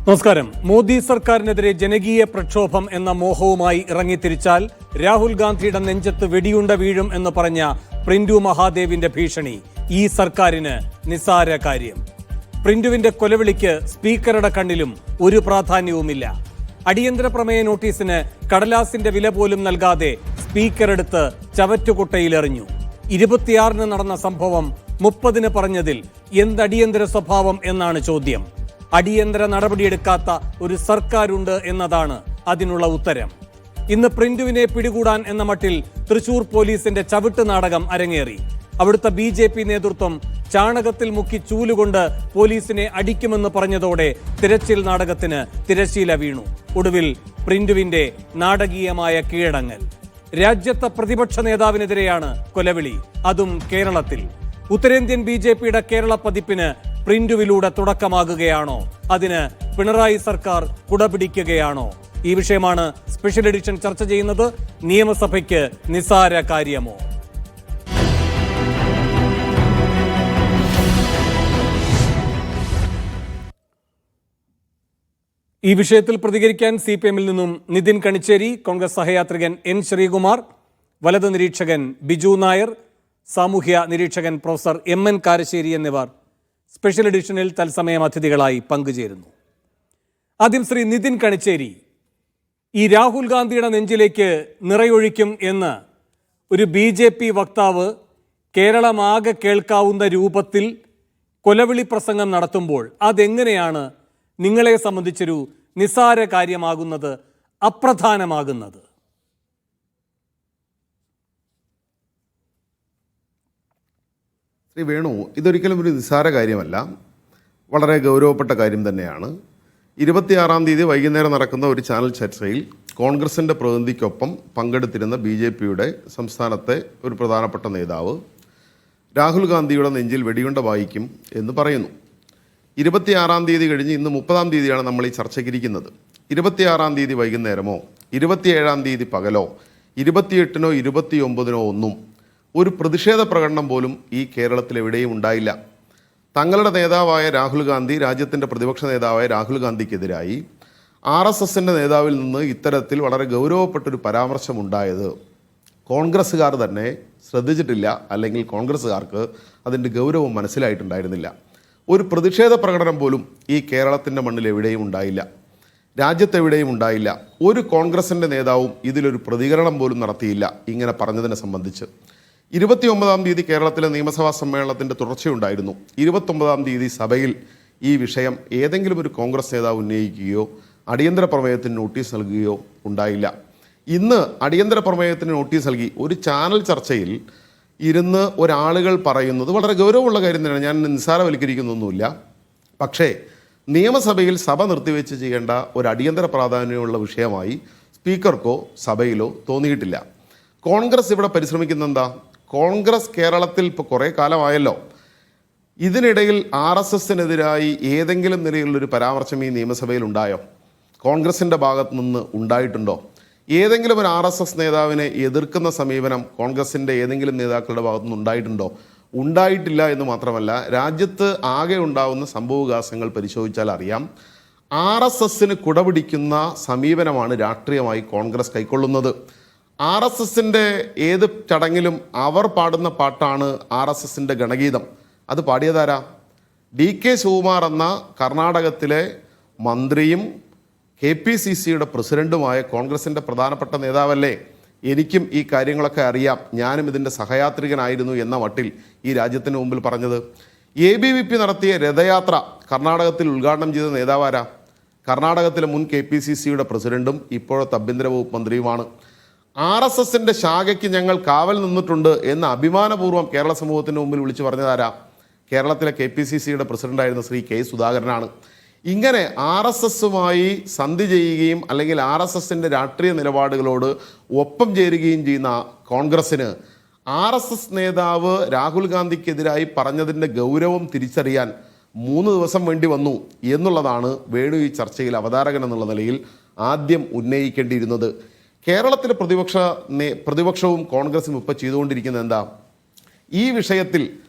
നമസ്കാരം. മോദി സർക്കാരിനെതിരെ ജനകീയ പ്രക്ഷോഭം എന്ന മോഹവുമായി ഇറങ്ങിത്തിരിച്ചാൽ രാഹുൽ ഗാന്ധിയുടെ നെഞ്ചത്ത് വെടിയുണ്ട വീഴും എന്ന് പറഞ്ഞ പ്രിന്റു മഹാദേവിന്റെ ഭീഷണി ഈ സർക്കാരിന് നിസ്സാര കാര്യം. പ്രിന്റുവിന്റെ കൊലവിളിക്ക് സ്പീക്കറുടെ കണ്ണിലും ഒരു പ്രാധാന്യവുമില്ല. അടിയന്തര പ്രമേയ നോട്ടീസിന് കടലാസിന്റെ വില പോലും നൽകാതെ സ്പീക്കർ എടുത്ത് ചവറ്റുകുട്ടയിലെറിഞ്ഞു. 26-ന് നടന്ന സംഭവം 30-ന് പറഞ്ഞതിൽ എന്തടിയന്തര സ്വഭാവം എന്നാണ് ചോദ്യം. അടിയന്തര നടപടിയെടുക്കാത്ത ഒരു സർക്കാരുണ്ട് എന്നതാണ് അതിനുള്ള ഉത്തരം. ഇന്ന് പ്രിന്റുവിനെ പിടികൂടാൻ എന്ന മട്ടിൽ തൃശൂർ പോലീസിന്റെ ചവിട്ട് നാടകം അരങ്ങേറി. അവിടുത്തെ BJP നേതൃത്വം ചാണകത്തിൽ മുക്കി ചൂലുകൊണ്ട് പോലീസിനെ അടിക്കുമെന്ന് പറഞ്ഞതോടെ തിരച്ചിൽ നാടകത്തിന് തിരശീല വീണു. ഒടുവിൽ പ്രിന്റുവിന്റെ നാടകീയമായ കീഴടങ്ങൽ. രാജ്യത്തെ പ്രതിപക്ഷ നേതാവിനെതിരെയാണ് കൊലവിളി, അതും കേരളത്തിൽ. ഉത്തരേന്ത്യൻ BJPയുടെ കേരള പതിപ്പിന് പ്രിന്റുവിലൂടെ തുടക്കമാകുകയാണോ? അതിന് പിണറായി സർക്കാർ കുടപിടിക്കുകയാണോ? ഈ വിഷയമാണ് സ്പെഷ്യൽ എഡിഷൻ ചർച്ച ചെയ്യുന്നത്. നിയമസഭയ്ക്ക് നിസ്സാര കാര്യമോ? ഈ വിഷയത്തിൽ പ്രതികരിക്കാൻ CPM-ൽ നിന്നും നിതിൻ കണിച്ചേരി, കോൺഗ്രസ് സഹയാത്രികൻ N ശ്രീകുമാർ, വലത് നിരീക്ഷകൻ ബിജു നായർ, സാമൂഹ്യ നിരീക്ഷകൻ പ്രൊഫസർ MN കാരശ്ശേരി എന്നിവർ സ്പെഷ്യൽ എഡിഷനിൽ തത്സമയം അതിഥികളായി പങ്കുചേരുന്നു. ആദ്യം ശ്രീ നിതിൻ കണിച്ചേരി, ഈ രാഹുൽ ഗാന്ധിയുടെ നെഞ്ചിലേക്ക് നിറയൊഴിക്കും എന്ന് ഒരു BJP വക്താവ് കേരളമാകെ കേൾക്കാവുന്ന രൂപത്തിൽ കൊലവിളി പ്രസംഗം നടത്തുമ്പോൾ അതെങ്ങനെയാണ് നിങ്ങളെ സംബന്ധിച്ചൊരു നിസ്സാര കാര്യമാകുന്നത്, അപ്രധാനമാകുന്നത്? ശ്രീ വേണു, ഇതൊരിക്കലും ഒരു നിസ്സാര കാര്യമല്ല, വളരെ ഗൗരവപ്പെട്ട കാര്യം തന്നെയാണ്. 26-ാം തീയതി വൈകുന്നേരം നടക്കുന്ന ഒരു ചാനൽ ചർച്ചയിൽ കോൺഗ്രസിൻ്റെ പ്രതിനിധിക്കൊപ്പം പങ്കെടുത്തിരുന്ന BJPയുടെ സംസ്ഥാനത്തെ ഒരു പ്രധാനപ്പെട്ട നേതാവ് രാഹുൽ ഗാന്ധിയുടെ നെഞ്ചിൽ വെടിയുണ്ട വായിക്കും എന്ന് പറയുന്നു. 26-ാം തീയതി കഴിഞ്ഞ് ഇന്ന് 30-ാം തീയതിയാണ് നമ്മൾ ഈ ചർച്ചയ്ക്കിരിക്കുന്നത്. 26-ാം തീയതി വൈകുന്നേരമോ 27-ാം തീയതി പകലോ 28-നോ 29-നോ ഒന്നും ഒരു പ്രതിഷേധ പ്രകടനം പോലും ഈ കേരളത്തിൽ എവിടെയും ഉണ്ടായില്ല. തങ്ങളുടെ നേതാവായ രാഹുൽ ഗാന്ധി, രാജ്യത്തിൻ്റെ പ്രതിപക്ഷ നേതാവായ രാഹുൽ ഗാന്ധിക്കെതിരായി RSSൻ്റെ നേതാവിൽ നിന്ന് ഇത്തരത്തിൽ വളരെ ഗൗരവപ്പെട്ടൊരു പരാമർശമുണ്ടായത് കോൺഗ്രസ്സുകാർ തന്നെ ശ്രദ്ധിച്ചിട്ടില്ല, അല്ലെങ്കിൽ കോൺഗ്രസ്സുകാർക്ക് അതിൻ്റെ ഗൗരവം മനസ്സിലായിട്ടുണ്ടായിരുന്നില്ല. ഒരു പ്രതിഷേധ പ്രകടനം പോലും ഈ കേരളത്തിൻ്റെ മണ്ണിൽ എവിടെയും ഉണ്ടായില്ല, രാജ്യത്തെവിടെയും ഉണ്ടായില്ല. ഒരു കോൺഗ്രസിൻ്റെ നേതാവും ഇതിലൊരു പ്രതികരണം പോലും നടത്തിയില്ല ഇങ്ങനെ പറഞ്ഞതിനെ സംബന്ധിച്ച്. 29-ാം തീയതി കേരളത്തിലെ നിയമസഭാ സമ്മേളനത്തിൻ്റെ തുടർച്ചയുണ്ടായിരുന്നു. 29-ാം തീയതി സഭയിൽ ഈ വിഷയം ഏതെങ്കിലും ഒരു കോൺഗ്രസ് നേതാവ് ഉന്നയിക്കുകയോ അടിയന്തര പ്രമേയത്തിന് നോട്ടീസ് നൽകുകയോ ഉണ്ടായില്ല. ഇന്ന് അടിയന്തര പ്രമേയത്തിന് നോട്ടീസ് നൽകി ഒരു ചാനൽ ചർച്ചയിൽ ഇരുന്ന് ഒരാളുകൾ പറയുന്നത് വളരെ ഗൗരവമുള്ള കാര്യം തന്നെയാണ്. ഞാൻ നിസ്സാരവൽക്കരിക്കുന്നൊന്നുമില്ല. പക്ഷേ നിയമസഭയിൽ സഭ നിർത്തിവെച്ച് ചെയ്യേണ്ട ഒരു അടിയന്തര പ്രാധാന്യമുള്ള വിഷയമായി സ്പീക്കർക്കോ സഭയിലോ തോന്നിയിട്ടില്ല. കോൺഗ്രസ് ഇവിടെ പരിശ്രമിക്കുന്ന എന്താ? കോൺഗ്രസ് കേരളത്തിൽ ഇപ്പോൾ കുറേ കാലമായല്ലോ. ഇതിനിടയിൽ RSSനെതിരായി ഏതെങ്കിലും നിലയിലുള്ളൊരു പരാമർശം ഈ നിയമസഭയിൽ ഉണ്ടായോ? കോൺഗ്രസിൻ്റെ ഭാഗത്ത് നിന്ന് ഉണ്ടായിട്ടുണ്ടോ? ഏതെങ്കിലും ഒരു RSS നേതാവിനെ എതിർക്കുന്ന സമീപനം കോൺഗ്രസിൻ്റെ ഏതെങ്കിലും നേതാക്കളുടെ ഭാഗത്തുനിന്ന് ഉണ്ടായിട്ടുണ്ടോ? ഉണ്ടായിട്ടില്ല എന്ന് മാത്രമല്ല, രാജ്യത്ത് ആകെ ഉണ്ടാവുന്ന സംഭവവികാസങ്ങൾ പരിശോധിച്ചാൽ അറിയാം, RSSന് കുടപിടിക്കുന്ന സമീപനമാണ് രാഷ്ട്രീയമായി കോൺഗ്രസ് കൈക്കൊള്ളുന്നത്. RSSൻ്റെ ഏത് ചടങ്ങിലും അവർ പാടുന്ന പാട്ടാണ് RSSൻ്റെ ഗണഗീതം. അത് പാടിയതാരാ? DK ശിവകുമാർ എന്ന കർണാടകത്തിലെ മന്ത്രിയും KPCCയുടെ പ്രസിഡന്റുമായ കോൺഗ്രസിൻ്റെ പ്രധാനപ്പെട്ട നേതാവല്ലേ? എനിക്കും ഈ കാര്യങ്ങളൊക്കെ അറിയാം, ഞാനും ഇതിൻ്റെ സഹയാത്രികനായിരുന്നു എന്ന മട്ടിൽ ഈ രാജ്യത്തിന് മുമ്പിൽ പറഞ്ഞത്. ABVP നടത്തിയ രഥയാത്ര കർണാടകത്തിൽ ഉദ്ഘാടനം ചെയ്ത നേതാവാരാ? കർണാടകത്തിലെ മുൻ KPCCയുടെ പ്രസിഡന്റും ഇപ്പോഴത്തെ ആഭ്യന്തര വകുപ്പ് മന്ത്രിയുമാണ്. RSSൻ്റെ ശാഖയ്ക്ക് ഞങ്ങൾ കാവൽ നിന്നിട്ടുണ്ട് എന്ന് അഭിമാനപൂർവ്വം കേരള സമൂഹത്തിന് മുമ്പിൽ വിളിച്ചു പറഞ്ഞതാരാ? കേരളത്തിലെ KPCCയുടെ പ്രസിഡന്റായിരുന്ന ശ്രീ K സുധാകരനാണ്. ഇങ്ങനെ RSSുമായി സന്ധി ചെയ്യുകയും അല്ലെങ്കിൽ RSSൻ്റെ രാഷ്ട്രീയ നിലപാടുകളോട് ഒപ്പം ചേരുകയും ചെയ്യുന്ന കോൺഗ്രസ്സിന് RSS നേതാവ് രാഹുൽ ഗാന്ധിക്കെതിരായി പറഞ്ഞതിൻ്റെ ഗൗരവം തിരിച്ചറിയാൻ 3 ദിവസം വേണ്ടി വന്നു എന്നുള്ളതാണ് വേണു ഈ ചർച്ചയിൽ അവതാരകൻ എന്നുള്ള നിലയിൽ ആദ്യം ഉന്നയിക്കേണ്ടിയിരുന്നത്. കേരളത്തിലെ പ്രതിപക്ഷവും കോൺഗ്രസും ഇപ്പോൾ ചെയ്തുകൊണ്ടിരിക്കുന്നത് എന്താ? ഈ വിഷയത്തിൽ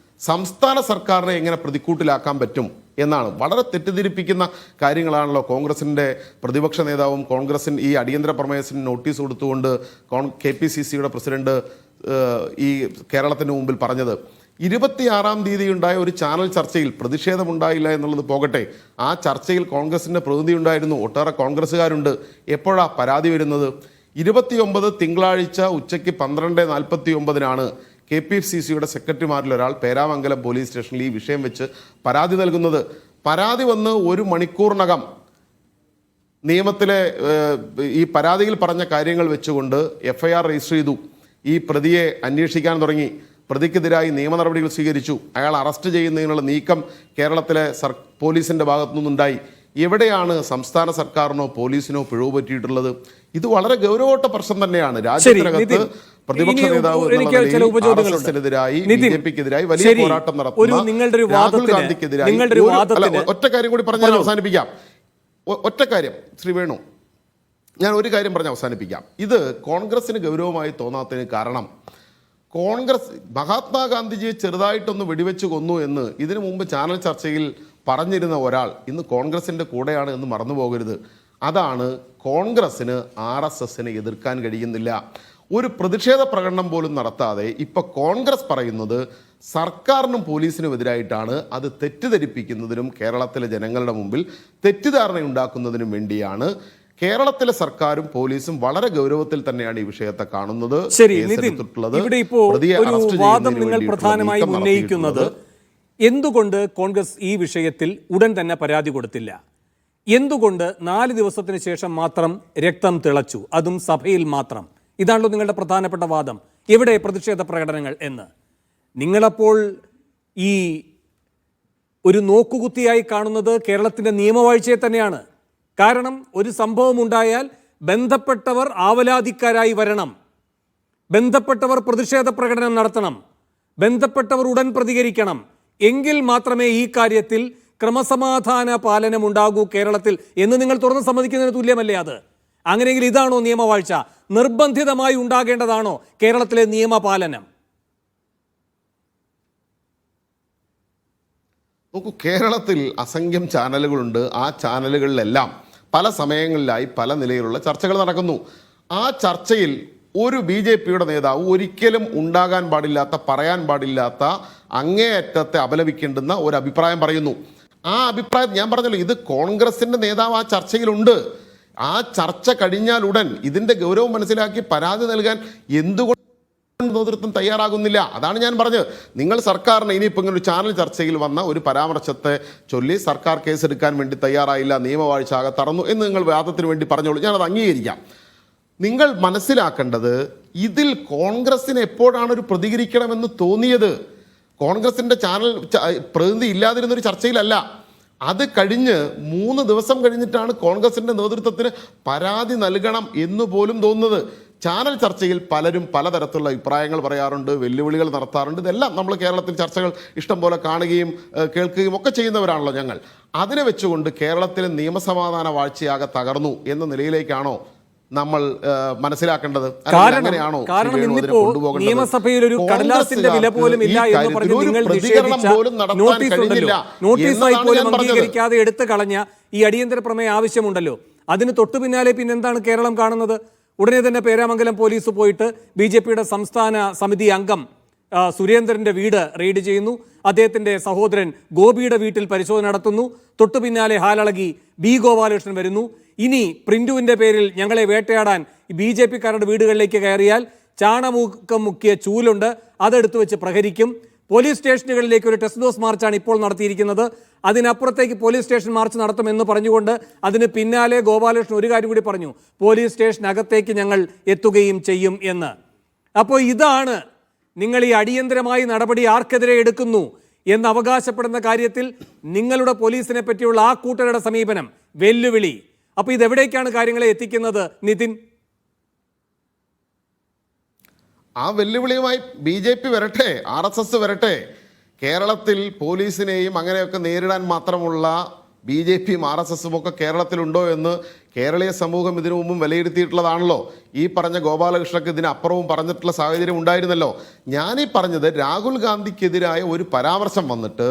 സംസ്ഥാന സർക്കാരിനെ എങ്ങനെ പ്രതിക്കൂട്ടിലാക്കാൻ പറ്റും എന്നാണ്. വളരെ തെറ്റിദ്ധരിപ്പിക്കുന്ന കാര്യങ്ങളാണല്ലോ കോൺഗ്രസിൻ്റെ പ്രതിപക്ഷ നേതാവും കോൺഗ്രസിന് ഈ അടിയന്തര പ്രമേയത്തിന് നോട്ടീസ് കൊടുത്തുകൊണ്ട് KPCCയുടെ പ്രസിഡന്റ് ഈ കേരളത്തിന് മുമ്പിൽ പറഞ്ഞത്. 26-ാം തീയതി ഉണ്ടായ ഒരു ചാനൽ ചർച്ചയിൽ പ്രതിഷേധമുണ്ടായില്ല എന്നുള്ളത് പോകട്ടെ, ആ ചർച്ചയിൽ കോൺഗ്രസിൻ്റെ പ്രതിനിധി ഉണ്ടായിരുന്നു, ഒട്ടേറെ കോൺഗ്രസ്സുകാരുണ്ട്. എപ്പോഴാണ് പരാതി വരുന്നത്? 29 തിങ്കളാഴ്ച ഉച്ചയ്ക്ക് 12:49 KPCCയുടെ സെക്രട്ടറിമാരിൽ ഒരാൾ പേരാമംഗലം പോലീസ് സ്റ്റേഷനിൽ ഈ വിഷയം വെച്ച് പരാതി നൽകുന്നത്. പരാതി വന്ന് 1 മണിക്കൂറിനകം നിയമത്തിലെ ഈ പരാതിയിൽ പറഞ്ഞ കാര്യങ്ങൾ വെച്ചുകൊണ്ട് FIR രജിസ്റ്റർ ചെയ്തു. ഈ പ്രതിയെ അന്വേഷിക്കാൻ തുടങ്ങി. പ്രതിക്കെതിരായി നിയമ നടപടികൾ സ്വീകരിച്ചു. അയാൾ അറസ്റ്റ് ചെയ്യുന്നതിനുള്ള നീക്കം കേരളത്തിലെ പോലീസിൻ്റെ ഭാഗത്തു നിന്നുണ്ടായി. എവിടെയാണ് സംസ്ഥാന സർക്കാരിനോ പോലീസിനോ പിഴവ് പറ്റിയിട്ടുള്ളത്? ഇത് വളരെ ഗൗരവപ്പെട്ട പ്രശ്നം തന്നെയാണ്. രാജ്യത്തിനകത്ത് പ്രതിപക്ഷ നേതാവ് RSSനെതിരായി BJPക്കെതിരായി വലിയ പോരാട്ടം നടത്തുന്ന രാഹുൽ ഗാന്ധിക്കെതിരായി ഒറ്റ കാര്യം കൂടി പറഞ്ഞ് അവസാനിപ്പിക്കാം. ഒറ്റ കാര്യം ശ്രീ വേണു, ഞാൻ ഒരു കാര്യം പറഞ്ഞ് അവസാനിപ്പിക്കാം. ഇത് കോൺഗ്രസിന് ഗൗരവമായി തോന്നാത്തതിന് കാരണം കോൺഗ്രസ് മഹാത്മാഗാന്ധിജിയെ ചെറുതായിട്ടൊന്ന് വെടിവെച്ച് കൊന്നു എന്ന് ഇതിനു മുമ്പ് ചാനൽ ചർച്ചയിൽ പറഞ്ഞിരുന്ന ഒരാൾ ഇന്ന് കോൺഗ്രസിൻ്റെ കൂടെയാണ് എന്ന് മറന്നു പോകരുത്. അതാണ് കോൺഗ്രസ്സിന് RSSനെ എതിർക്കാൻ കഴിയുന്നില്ല. ഒരു പ്രതിഷേധ പ്രകടനം പോലും നടത്താതെ ഇപ്പൊ കോൺഗ്രസ് പറയുന്നത് സർക്കാരിനും പോലീസിനും എതിരായിട്ടാണ്. അത് തെറ്റിദ്ധരിപ്പിക്കുന്നതിനും കേരളത്തിലെ ജനങ്ങളുടെ മുമ്പിൽ തെറ്റിദ്ധാരണ ഉണ്ടാക്കുന്നതിനും വേണ്ടിയാണ്. കേരളത്തിലെ സർക്കാരും പോലീസും വളരെ ഗൗരവത്തിൽ തന്നെയാണ് ഈ വിഷയത്തെ കാണുന്നത്. ശരി നിതിൻ, ഇവിടെ ഇപ്പോ ഒരു വാദം നിങ്ങൾ പ്രധാനമായി ഉന്നയിക്കുന്നത് എന്തുകൊണ്ട് കോൺഗ്രസ് ഈ വിഷയത്തിൽ ഉടൻ തന്നെ പരാതി കൊടുത്തില്ല, എന്തുകൊണ്ട് 4 ദിവസത്തിന് ശേഷം മാത്രം രക്തം തിളച്ചു, അതും സഭയിൽ മാത്രം? ഇതാണല്ലോ നിങ്ങളുടെ പ്രധാനപ്പെട്ട വാദം. എവിടെ പ്രതിഷേധ പ്രകടനങ്ങൾ എന്ന്? നിങ്ങളപ്പോൾ ഈ ഒരു നോക്കുകുത്തിയായി കാണുന്നത് കേരളത്തിൻ്റെ നിയമവാഴ്ചയെ തന്നെയാണ്. കാരണം ഒരു സംഭവം ഉണ്ടായാൽ ബന്ധപ്പെട്ടവർ ആവലാതിക്കാരായി വരണം, ബന്ധപ്പെട്ടവർ പ്രതിഷേധ പ്രകടനം നടത്തണം, ബന്ധപ്പെട്ടവർ ഉടൻ പ്രതികരിക്കണം. എങ്കിൽ മാത്രമേ ഈ കാര്യത്തിൽ ക്രമസമാധാന പാലനം ഉണ്ടാകൂ കേരളത്തിൽ എന്ന് നിങ്ങൾ തുറന്ന് സമ്മതിക്കുന്നതിന് തുല്യമല്ലേ അത്? അങ്ങനെയെങ്കിൽ ഇതാണോ നിയമവാഴ്ച? നിർബന്ധിതമായി ഉണ്ടാകേണ്ടതാണോ കേരളത്തിലെ നിയമപാലനം? നോക്കൂ, കേരളത്തിൽ അസംഖ്യം ചാനലുകളുണ്ട്. ആ ചാനലുകളിലെല്ലാം പല സമയങ്ങളിലായി പല നിലയിലുള്ള ചർച്ചകൾ നടക്കുന്നു. ആ ചർച്ചയിൽ ഒരു BJPയുടെ നേതാവ് ഒരിക്കലും ഉണ്ടാകാൻ പാടില്ലാത്ത, പറയാൻ പാടില്ലാത്ത, അങ്ങേയറ്റത്തെ അപലപിക്കേണ്ടുന്ന ഒരു അഭിപ്രായം പറയുന്നു. ആ അഭിപ്രായം ഞാൻ പറഞ്ഞല്ലോ, ഇത് കോൺഗ്രസിൻ്റെ നേതാവ് ആ ചർച്ചയിലുണ്ട്. ആ ചർച്ച കഴിഞ്ഞാൽ ഉടൻ ഇതിൻ്റെ ഗൗരവം മനസ്സിലാക്കി പരാതി നൽകാൻ എന്തുകൊണ്ട് നേതൃത്വം തയ്യാറാകുന്നില്ല? അതാണ് ഞാൻ പറഞ്ഞത്. നിങ്ങൾ സർക്കാരിന് ഇനിയിപ്പോൾ ഇങ്ങനെ ഒരു ചാനൽ ചർച്ചയിൽ വന്ന ഒരു പരാമർശത്തെ ചൊല്ലി സർക്കാർ കേസെടുക്കാൻ വേണ്ടി തയ്യാറായില്ല, നിയമവാഴ്ച ആകെ തറന്നു എന്ന് നിങ്ങൾ വാദത്തിന് വേണ്ടി പറഞ്ഞോളൂ, ഞാനത് അംഗീകരിക്കാം. നിങ്ങൾ മനസ്സിലാക്കേണ്ടത് ഇതിൽ കോൺഗ്രസിന് എപ്പോഴാണ് ഒരു പ്രതികരിക്കണമെന്ന് തോന്നിയത്? കോൺഗ്രസിൻ്റെ ചാനൽ പ്രതിനിധി ഇല്ലാതിരുന്നൊരു ചർച്ചയിലല്ല. അത് കഴിഞ്ഞ് 3 ദിവസം കഴിഞ്ഞിട്ടാണ് കോൺഗ്രസിൻ്റെ നേതൃത്വത്തിന് പരാതി നൽകണം എന്ന് പോലും തോന്നുന്നത്. ചാനൽ ചർച്ചയിൽ പലരും പലതരത്തിലുള്ള അഭിപ്രായങ്ങൾ പറയാറുണ്ട്, വെല്ലുവിളികൾ നടത്താറുണ്ട്. ഇതെല്ലാം നമ്മൾ കേരളത്തിൽ ചർച്ചകൾ ഇഷ്ടം പോലെ കാണുകയും കേൾക്കുകയും ഒക്കെ ചെയ്യുന്നവരാണല്ലോ ഞങ്ങൾ. അതിനെ വെച്ചുകൊണ്ട് കേരളത്തിലെ നിയമസമാധാന വാഴ്ചയാകെ തകർന്നു എന്ന നിലയിലേക്കാണോ നമ്മൾ മനസ്സിലാക്കേണ്ടത്? അങ്ങനെയാണോ നിയമസഭയിൽ ഒരു കടലാസിന്റെ വില പോലും ഇല്ല എന്ന് പറഞ്ഞ് നിങ്ങൾ നോട്ടീസായി പോലും അംഗീകരിക്കാതെ എടുത്തു കളഞ്ഞ ഈ അടിയന്തര പ്രമേയ ആവശ്യമുണ്ടല്ലോ, അതിന് തൊട്ടു പിന്നാലെ പിന്നെന്താണ് കേരളം കാണുന്നത്? ഉടനെ തന്നെ പേരാമംഗലം പോലീസ് പോയിട്ട് BJPയുടെ സംസ്ഥാന സമിതി അംഗം സുരേന്ദ്രന്റെ വീട് റെയ്ഡ് ചെയ്യുന്നു. അദ്ദേഹത്തിന്റെ സഹോദരൻ ഗോപിയുടെ വീട്ടിൽ പരിശോധന നടത്തുന്നു. തൊട്ടു പിന്നാലെ ഹാലളകി B ഗോപാലകൃഷ്ണൻ വരുന്നു. ഇനി പ്രിന്റുവിന്റെ പേരിൽ ഞങ്ങളെ വേട്ടയാടാൻ BJPക്കാരുടെ വീടുകളിലേക്ക് കയറിയാൽ ചാണമൂക്കം മുക്കിയ ചൂലുണ്ട്, അതെടുത്തു വെച്ച് പ്രഹരിക്കും. പോലീസ് സ്റ്റേഷനുകളിലേക്ക് ഒരു ടെസ്റ്റ് ഡോസ് മാർച്ചാണ് ഇപ്പോൾ നടത്തിയിരിക്കുന്നത്. അതിനപ്പുറത്തേക്ക് പോലീസ് സ്റ്റേഷൻ മാർച്ച് നടത്തുമെന്ന് പറഞ്ഞുകൊണ്ട് അതിന് പിന്നാലെ ഗോപാലകൃഷ്ണൻ ഒരു കാര്യം കൂടി പറഞ്ഞു, പോലീസ് സ്റ്റേഷനകത്തേക്ക് ഞങ്ങൾ എത്തുകയും ചെയ്യും എന്ന്. അപ്പോൾ ഇതാണ് നിങ്ങൾ ഈ അടിയന്തരമായി നടപടി ആർക്കെതിരെ എടുക്കുന്നു എന്ന് അവകാശപ്പെടുന്ന കാര്യത്തിൽ നിങ്ങളുടെ പോലീസിനെ പറ്റിയുള്ള ആ കൂട്ടരുടെ സമീപനം വെല്ലുവിളി. അപ്പോൾ ഇതെവിടേക്കാണ് കാര്യങ്ങളെ എത്തിക്കുന്നത് നിതിൻ? ആ വെല്ലുവിളിയുമായി BJP വരട്ടെ, RSS വരട്ടെ. കേരളത്തിൽ പോലീസിനെയും അങ്ങനെയൊക്കെ നേരിടാൻ മാത്രമുള്ള BJPയും RSSും ഒക്കെ കേരളത്തിലുണ്ടോ എന്ന് കേരളീയ സമൂഹം ഇതിനു മുമ്പും വിലയിരുത്തിയിട്ടുള്ളതാണല്ലോ. ഈ പറഞ്ഞ ഗോപാലകൃഷ്ണക്ക് ഇതിനപ്പുറവും പറഞ്ഞിട്ടുള്ള സാഹചര്യം ഉണ്ടായിരുന്നല്ലോ. ഞാനീ പറഞ്ഞത് രാഹുൽ ഗാന്ധിക്കെതിരായ ഒരു പരാമർശം വന്നിട്ട്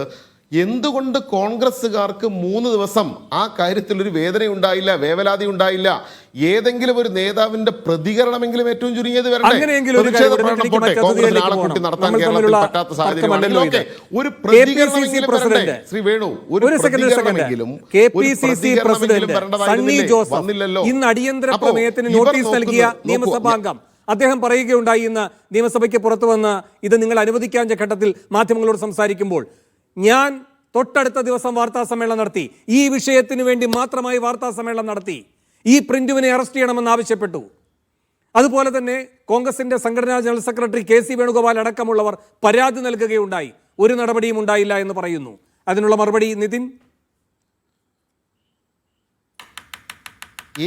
എന്തുകൊണ്ട് കോൺഗ്രസ്സുകാർക്ക് 3 ദിവസം ആ കാര്യത്തിൽ ഒരു വേദനയുണ്ടായില്ല, വേവലാതി ഉണ്ടായില്ല? ഏതെങ്കിലും ഒരു നേതാവിന്റെ പ്രതികരണമെങ്കിലും ഏറ്റവും ചുരുങ്ങിയത് വരണ്ടേ? അങ്ങനെയെങ്കിലും ഒരു പ്രതിഷേധ കാര്യം കൂടി പ്രകടനം എനിക്ക് പോട്ടെ, മറ്റൊരു കോൺഗ്രസിന് ഇതിലേക്ക് ആളെ കൂട്ടി പോകണം. നടത്താൻ നമ്മൾ കേരളത്തിൽ തമ്മിലുള്ള പറ്റാത്ത തർക്കമല്ലല്ലോ സാഹചര്യമാണെങ്കിൽ ഇത്. ഒരു പ്രതികരണമെങ്കിലും പ്രസിഡന്റ് വരണ്ടേ? ശ്രീ വേണു, ഒരു second KPCC president Sunny Joseph ഇന്ന് അടിയന്തര പ്രമേയത്തിന് നോട്ടീസ് നൽകിയ നിയമസഭാംഗം അദ്ദേഹം പറയുകയുണ്ടായി, ഇന്ന് നിയമസഭയ്ക്ക് പുറത്തു വന്ന് ഇത് നിങ്ങൾ അനുവദിക്കാത്ത ഘട്ടത്തിൽ മാധ്യമങ്ങളോട് സംസാരിക്കുമ്പോൾ, ഞാൻ തൊട്ടടുത്ത ദിവസം വാർത്താ സമ്മേളനം നടത്തി, ഈ വിഷയത്തിന് വേണ്ടി മാത്രമായി വാർത്താ സമ്മേളനം നടത്തി, ഈ പ്രിന്റുവിനെ അറസ്റ്റ് ചെയ്യണമെന്ന് ആവശ്യപ്പെട്ടു. അതുപോലെ തന്നെ കോൺഗ്രസിന്റെ സംഘടനാ ജനറൽ സെക്രട്ടറി KC വേണുഗോപാൽ അടക്കമുള്ളവർ പരാതി നൽകുകയുണ്ടായി. ഒരു നടപടിയും ഉണ്ടായില്ല എന്ന് പറയുന്നു. അതിനുള്ള മറുപടി നിതിൻ?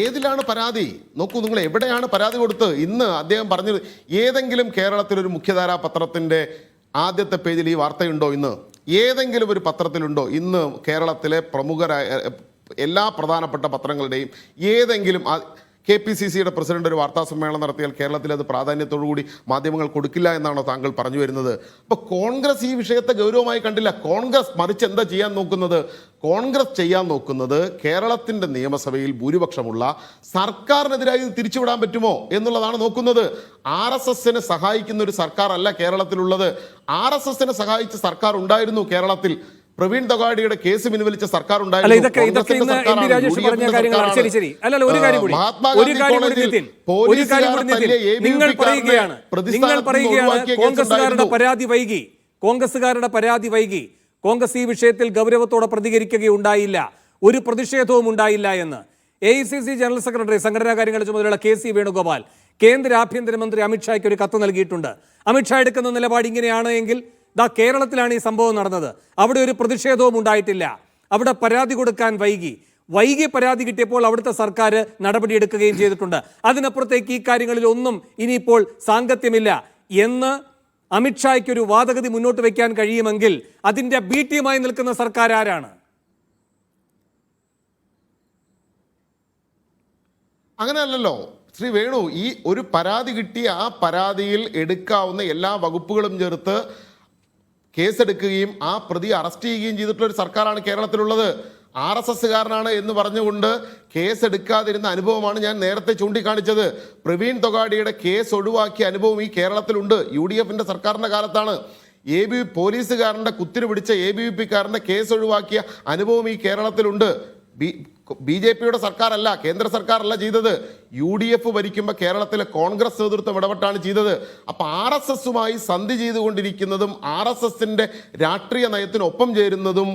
ഏതിലാണ് പരാതി? നോക്കൂ, നിങ്ങൾ എവിടെയാണ് പരാതി കൊടുത്ത്? ഇന്ന് അദ്ദേഹം പറഞ്ഞത് ഏതെങ്കിലും കേരളത്തിലൊരു മുഖ്യധാരാ പത്രത്തിന്റെ ആദ്യത്തെ പേജിൽ ഈ വാർത്തയുണ്ടോ? ഇന്ന് ഏതെങ്കിലും ഒരു പത്രത്തിലുണ്ടോ? ഇന്ന് കേരളത്തിലെ പ്രമുഖരായ എല്ലാ പ്രധാനപ്പെട്ട പത്രങ്ങളുടെയും ഏതെങ്കിലും KPCCയുടെ പ്രസിഡന്റ് ഒരു വാർത്താ സമ്മേളനം നടത്തിയാൽ കേരളത്തിൽ അത് പ്രാധാന്യത്തോടുകൂടി മാധ്യമങ്ങൾ കൊടുക്കില്ല എന്നാണോ താങ്കൾ പറഞ്ഞു വരുന്നത്? അപ്പോൾ കോൺഗ്രസ് ഈ വിഷയത്തെ ഗൗരവമായി കണ്ടില്ല. കോൺഗ്രസ് മറിച്ച് എന്താ ചെയ്യാൻ നോക്കുന്നത്? കോൺഗ്രസ് ചെയ്യാൻ നോക്കുന്നത് കേരളത്തിൻ്റെ നിയമസഭയിൽ ഭൂരിപക്ഷമുള്ള സർക്കാരിനെതിരായി തിരിച്ചുവിടാൻ പറ്റുമോ എന്നുള്ളതാണ് നോക്കുന്നത്. RSSനെ സഹായിക്കുന്ന ഒരു സർക്കാർ അല്ല കേരളത്തിലുള്ളത്. RSSനെ സഹായിച്ച സർക്കാർ ഉണ്ടായിരുന്നു കേരളത്തിൽ. പ്രവീൺ തൊഗാഡിയുടെ കേസ് പിൻവലിച്ച സർക്കാർ ഉണ്ടായിരുന്നു. കോൺഗ്രസുകാരുടെ പരാതി വൈകി, കോൺഗ്രസ് ഈ വിഷയത്തിൽ ഗൗരവത്തോടെ പ്രതികരിക്കുകയുണ്ടായില്ല, ഒരു പ്രതിഷേധവും ഉണ്ടായില്ല എന്ന് AICC ജനറൽ സെക്രട്ടറി സംഘടനാ കാര്യങ്ങളുടെ ചുമതലയുള്ള KC വേണുഗോപാൽ കേന്ദ്ര ആഭ്യന്തരമന്ത്രി അമിത്ഷായ്ക്ക് ഒരു കത്ത് നൽകിയിട്ടുണ്ട്. അമിത്ഷാ എടുക്കുന്ന നിലപാട് ഇങ്ങനെയാണ് എങ്കിൽ കേരളത്തിലാണ് ഈ സംഭവം നടന്നത്, അവിടെ ഒരു പ്രതിഷേധവും ഉണ്ടായിട്ടില്ല, അവിടെ പരാതി കൊടുക്കാൻ വൈകി പരാതി കിട്ടിയപ്പോൾ അവിടുത്തെ സർക്കാർ നടപടിയെടുക്കുകയും ചെയ്തിട്ടുണ്ട്. അതിനപ്പുറത്തേക്ക് ഈ കാര്യങ്ങളിൽ ഒന്നും ഇനിയിപ്പോൾ സാങ്കത്യമില്ല എന്ന് അമിത്ഷായ്ക്കൊരു വാദഗതി മുന്നോട്ട് വയ്ക്കാൻ കഴിയുമെങ്കിൽ അതിന്റെ B ടീമായി നിൽക്കുന്ന സർക്കാർ ആരാണ്? അങ്ങനെയല്ലല്ലോ ശ്രീ വേണു. ഈ ഒരു പരാതി കിട്ടി, ആ പരാതിയിൽ എടുക്കാവുന്ന എല്ലാ വകുപ്പുകളും ചേർത്ത് കേസെടുക്കുകയും ആ പ്രതി അറസ്റ്റ് ചെയ്യുകയും ചെയ്തിട്ടുള്ള ഒരു സർക്കാരാണ് കേരളത്തിലുള്ളത്. RSSകാരനാണ് എന്ന് പറഞ്ഞുകൊണ്ട് കേസെടുക്കാതിരുന്ന അനുഭവമാണ് ഞാൻ നേരത്തെ ചൂണ്ടിക്കാണിച്ചത്. പ്രവീൺ തൊഗാഡിയുടെ കേസ് ഒഴിവാക്കിയ അനുഭവം ഈ കേരളത്തിലുണ്ട്. UDFന്റെ സർക്കാരിൻ്റെ കാലത്താണ്. പോലീസുകാരൻ്റെ കുത്തിരി പിടിച്ച ABVPക്കാരൻ്റെ കേസ് ഒഴിവാക്കിയ അനുഭവം ഈ കേരളത്തിലുണ്ട്. BJPയുടെ സർക്കാരല്ല, കേന്ദ്ര സർക്കാരല്ല ചെയ്തത്. UDF ഭരിക്കുമ്പോൾ കേരളത്തിലെ കോൺഗ്രസ് നേതൃത്വം ഇടപെട്ടാണ് ചെയ്തത്. അപ്പോൾ RSSുമായി സന്ധി ചെയ്തുകൊണ്ടിരിക്കുന്നതും RSSന്റെ രാഷ്ട്രീയ നയത്തിനൊപ്പം ചേരുന്നതും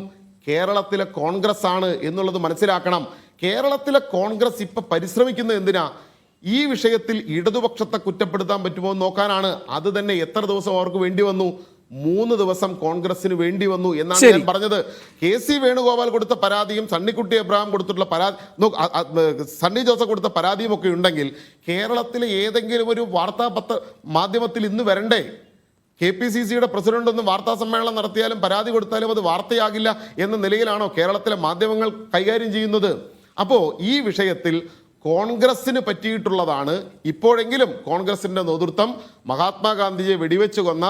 കേരളത്തിലെ കോൺഗ്രസ് ആണ് എന്നുള്ളത് മനസ്സിലാക്കണം. കേരളത്തിലെ കോൺഗ്രസ് ഇപ്പം പരിശ്രമിക്കുന്നത് എന്തിനാ? ഈ വിഷയത്തിൽ ഇടതുപക്ഷത്തെ കുറ്റപ്പെടുത്താൻ പറ്റുമോ എന്ന് നോക്കാനാണ്. അത് തന്നെ എത്ര ദിവസം അവർക്ക് വേണ്ടി വന്നു? 3 ദിവസം കോൺഗ്രസിന് വേണ്ടി വന്നു എന്നാണ് ഞാൻ പറഞ്ഞത്. KC വേണുഗോപാൽ കൊടുത്ത പരാതിയും സണ്ണിക്കുട്ടി എബ്രഹാം കൊടുത്തിട്ടുള്ള പരാതി, സണ്ണി ജോസഫ് കൊടുത്ത പരാതിയും ഒക്കെ ഉണ്ടെങ്കിൽ കേരളത്തിലെ ഏതെങ്കിലും ഒരു മാധ്യമത്തിൽ ഇന്ന് വരണ്ടേ? KPCCയുടെ പ്രസിഡന്റ് ഒന്ന് വാർത്താ സമ്മേളനം നടത്തിയാലും പരാതി കൊടുത്താലും അത് വാർത്തയാകില്ല എന്ന നിലയിലാണോ കേരളത്തിലെ മാധ്യമങ്ങൾ കൈകാര്യം ചെയ്യുന്നത്? അപ്പോൾ ഈ വിഷയത്തിൽ കോൺഗ്രസിന് പറ്റിയിട്ടുള്ളതാണ്. ഇപ്പോഴെങ്കിലും കോൺഗ്രസിന്റെ നേതൃത്വം മഹാത്മാഗാന്ധിയെ വെടിവെച്ച് കൊന്ന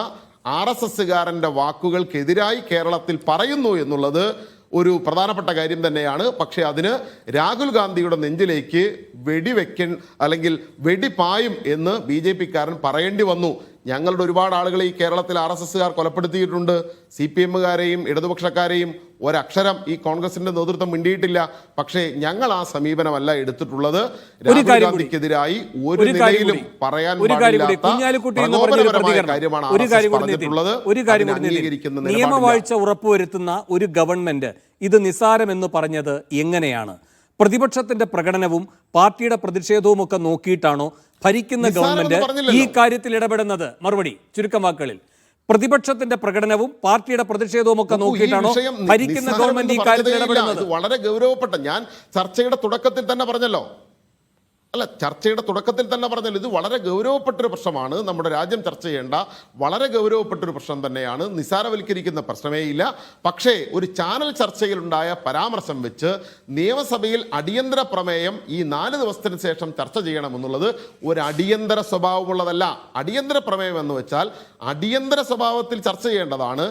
RSSകാരൻ്റെ വാക്കുകൾക്കെതിരായി കേരളത്തിൽ പറയുന്നു എന്നുള്ളത് ഒരു പ്രധാനപ്പെട്ട കാര്യം തന്നെയാണ്. പക്ഷേ അതിന് രാഹുൽ ഗാന്ധിയുടെ നെഞ്ചിലേക്ക് അല്ലെങ്കിൽ വെടിപ്പായും എന്ന് BJPക്കാരൻ പറയേണ്ടി വന്നു. ഞങ്ങളുടെ ഒരുപാട് ആളുകളെ ഈ കേരളത്തിൽ RSSകാർ കൊലപ്പെടുത്തിയിട്ടുണ്ട്. CPMകാരെയും ഇടതുപക്ഷക്കാരെയും ഒരക്ഷരം ഈ കോൺഗ്രസിന്റെ നേതൃത്വം മിണ്ടിയിട്ടില്ല. പക്ഷേ ഞങ്ങൾ ആ സമീപനമല്ല എടുത്തിട്ടുള്ളത്. രാഹുൽ ഗാന്ധിക്കെതിരായി ഒരു നിലയിലും പറയാൻ പാടില്ലാത്ത നിയമവാഴ്ച ഉറപ്പുവരുത്തുന്ന ഒരു ഗവൺമെന്റ് ഇത് നിസാരമെന്ന് പറഞ്ഞത് എങ്ങനെയാണ്? പ്രതിപക്ഷത്തിന്റെ പ്രകടനവും പാർട്ടിയുടെ പ്രതിഷേധവും ഒക്കെ നോക്കിയിട്ടാണോ ഭരിക്കുന്ന ഗവൺമെന്റ് ഈ കാര്യത്തിൽ ഇടപെടുന്നത്? മറുപടി ചുരുക്കം വാക്കുകളിൽ, പ്രതിപക്ഷത്തിന്റെ പ്രകടനവും പാർട്ടിയുടെ പ്രതിഷേധവും ഒക്കെ നോക്കിയിട്ടാണോ ഭരിക്കുന്ന ഗവൺമെന്റ് ഈ കാര്യത്തിൽ ഇടപെടുന്നത്? വളരെ ഗൗരവപ്പെട്ട, ഞാൻ ചർച്ചയുടെ തുടക്കത്തിൽ തന്നെ പറഞ്ഞല്ലോ, ഇത് വളരെ ഗൗരവപ്പെട്ടൊരു പ്രശ്നമാണ്. നമ്മുടെ രാജ്യം ചർച്ച ചെയ്യേണ്ട വളരെ ഗൗരവപ്പെട്ടൊരു പ്രശ്നം തന്നെയാണ്. നിസാരവൽക്കരിക്കുന്ന പ്രശ്നമേ ഇല്ല. പക്ഷേ ഒരു ചാനൽ ചർച്ചയിലുണ്ടായ പരാമർശം വെച്ച് നിയമസഭയിൽ അടിയന്തര പ്രമേയം ഈ 4 ദിവസത്തിന് ശേഷം ചർച്ച ചെയ്യണമെന്നുള്ളത് ഒരു അടിയന്തര സ്വഭാവമുള്ളതല്ല. അടിയന്തര പ്രമേയം എന്ന് വെച്ചാൽ അടിയന്തര സ്വഭാവത്തിൽ ചർച്ച ചെയ്യേണ്ടതാണ്.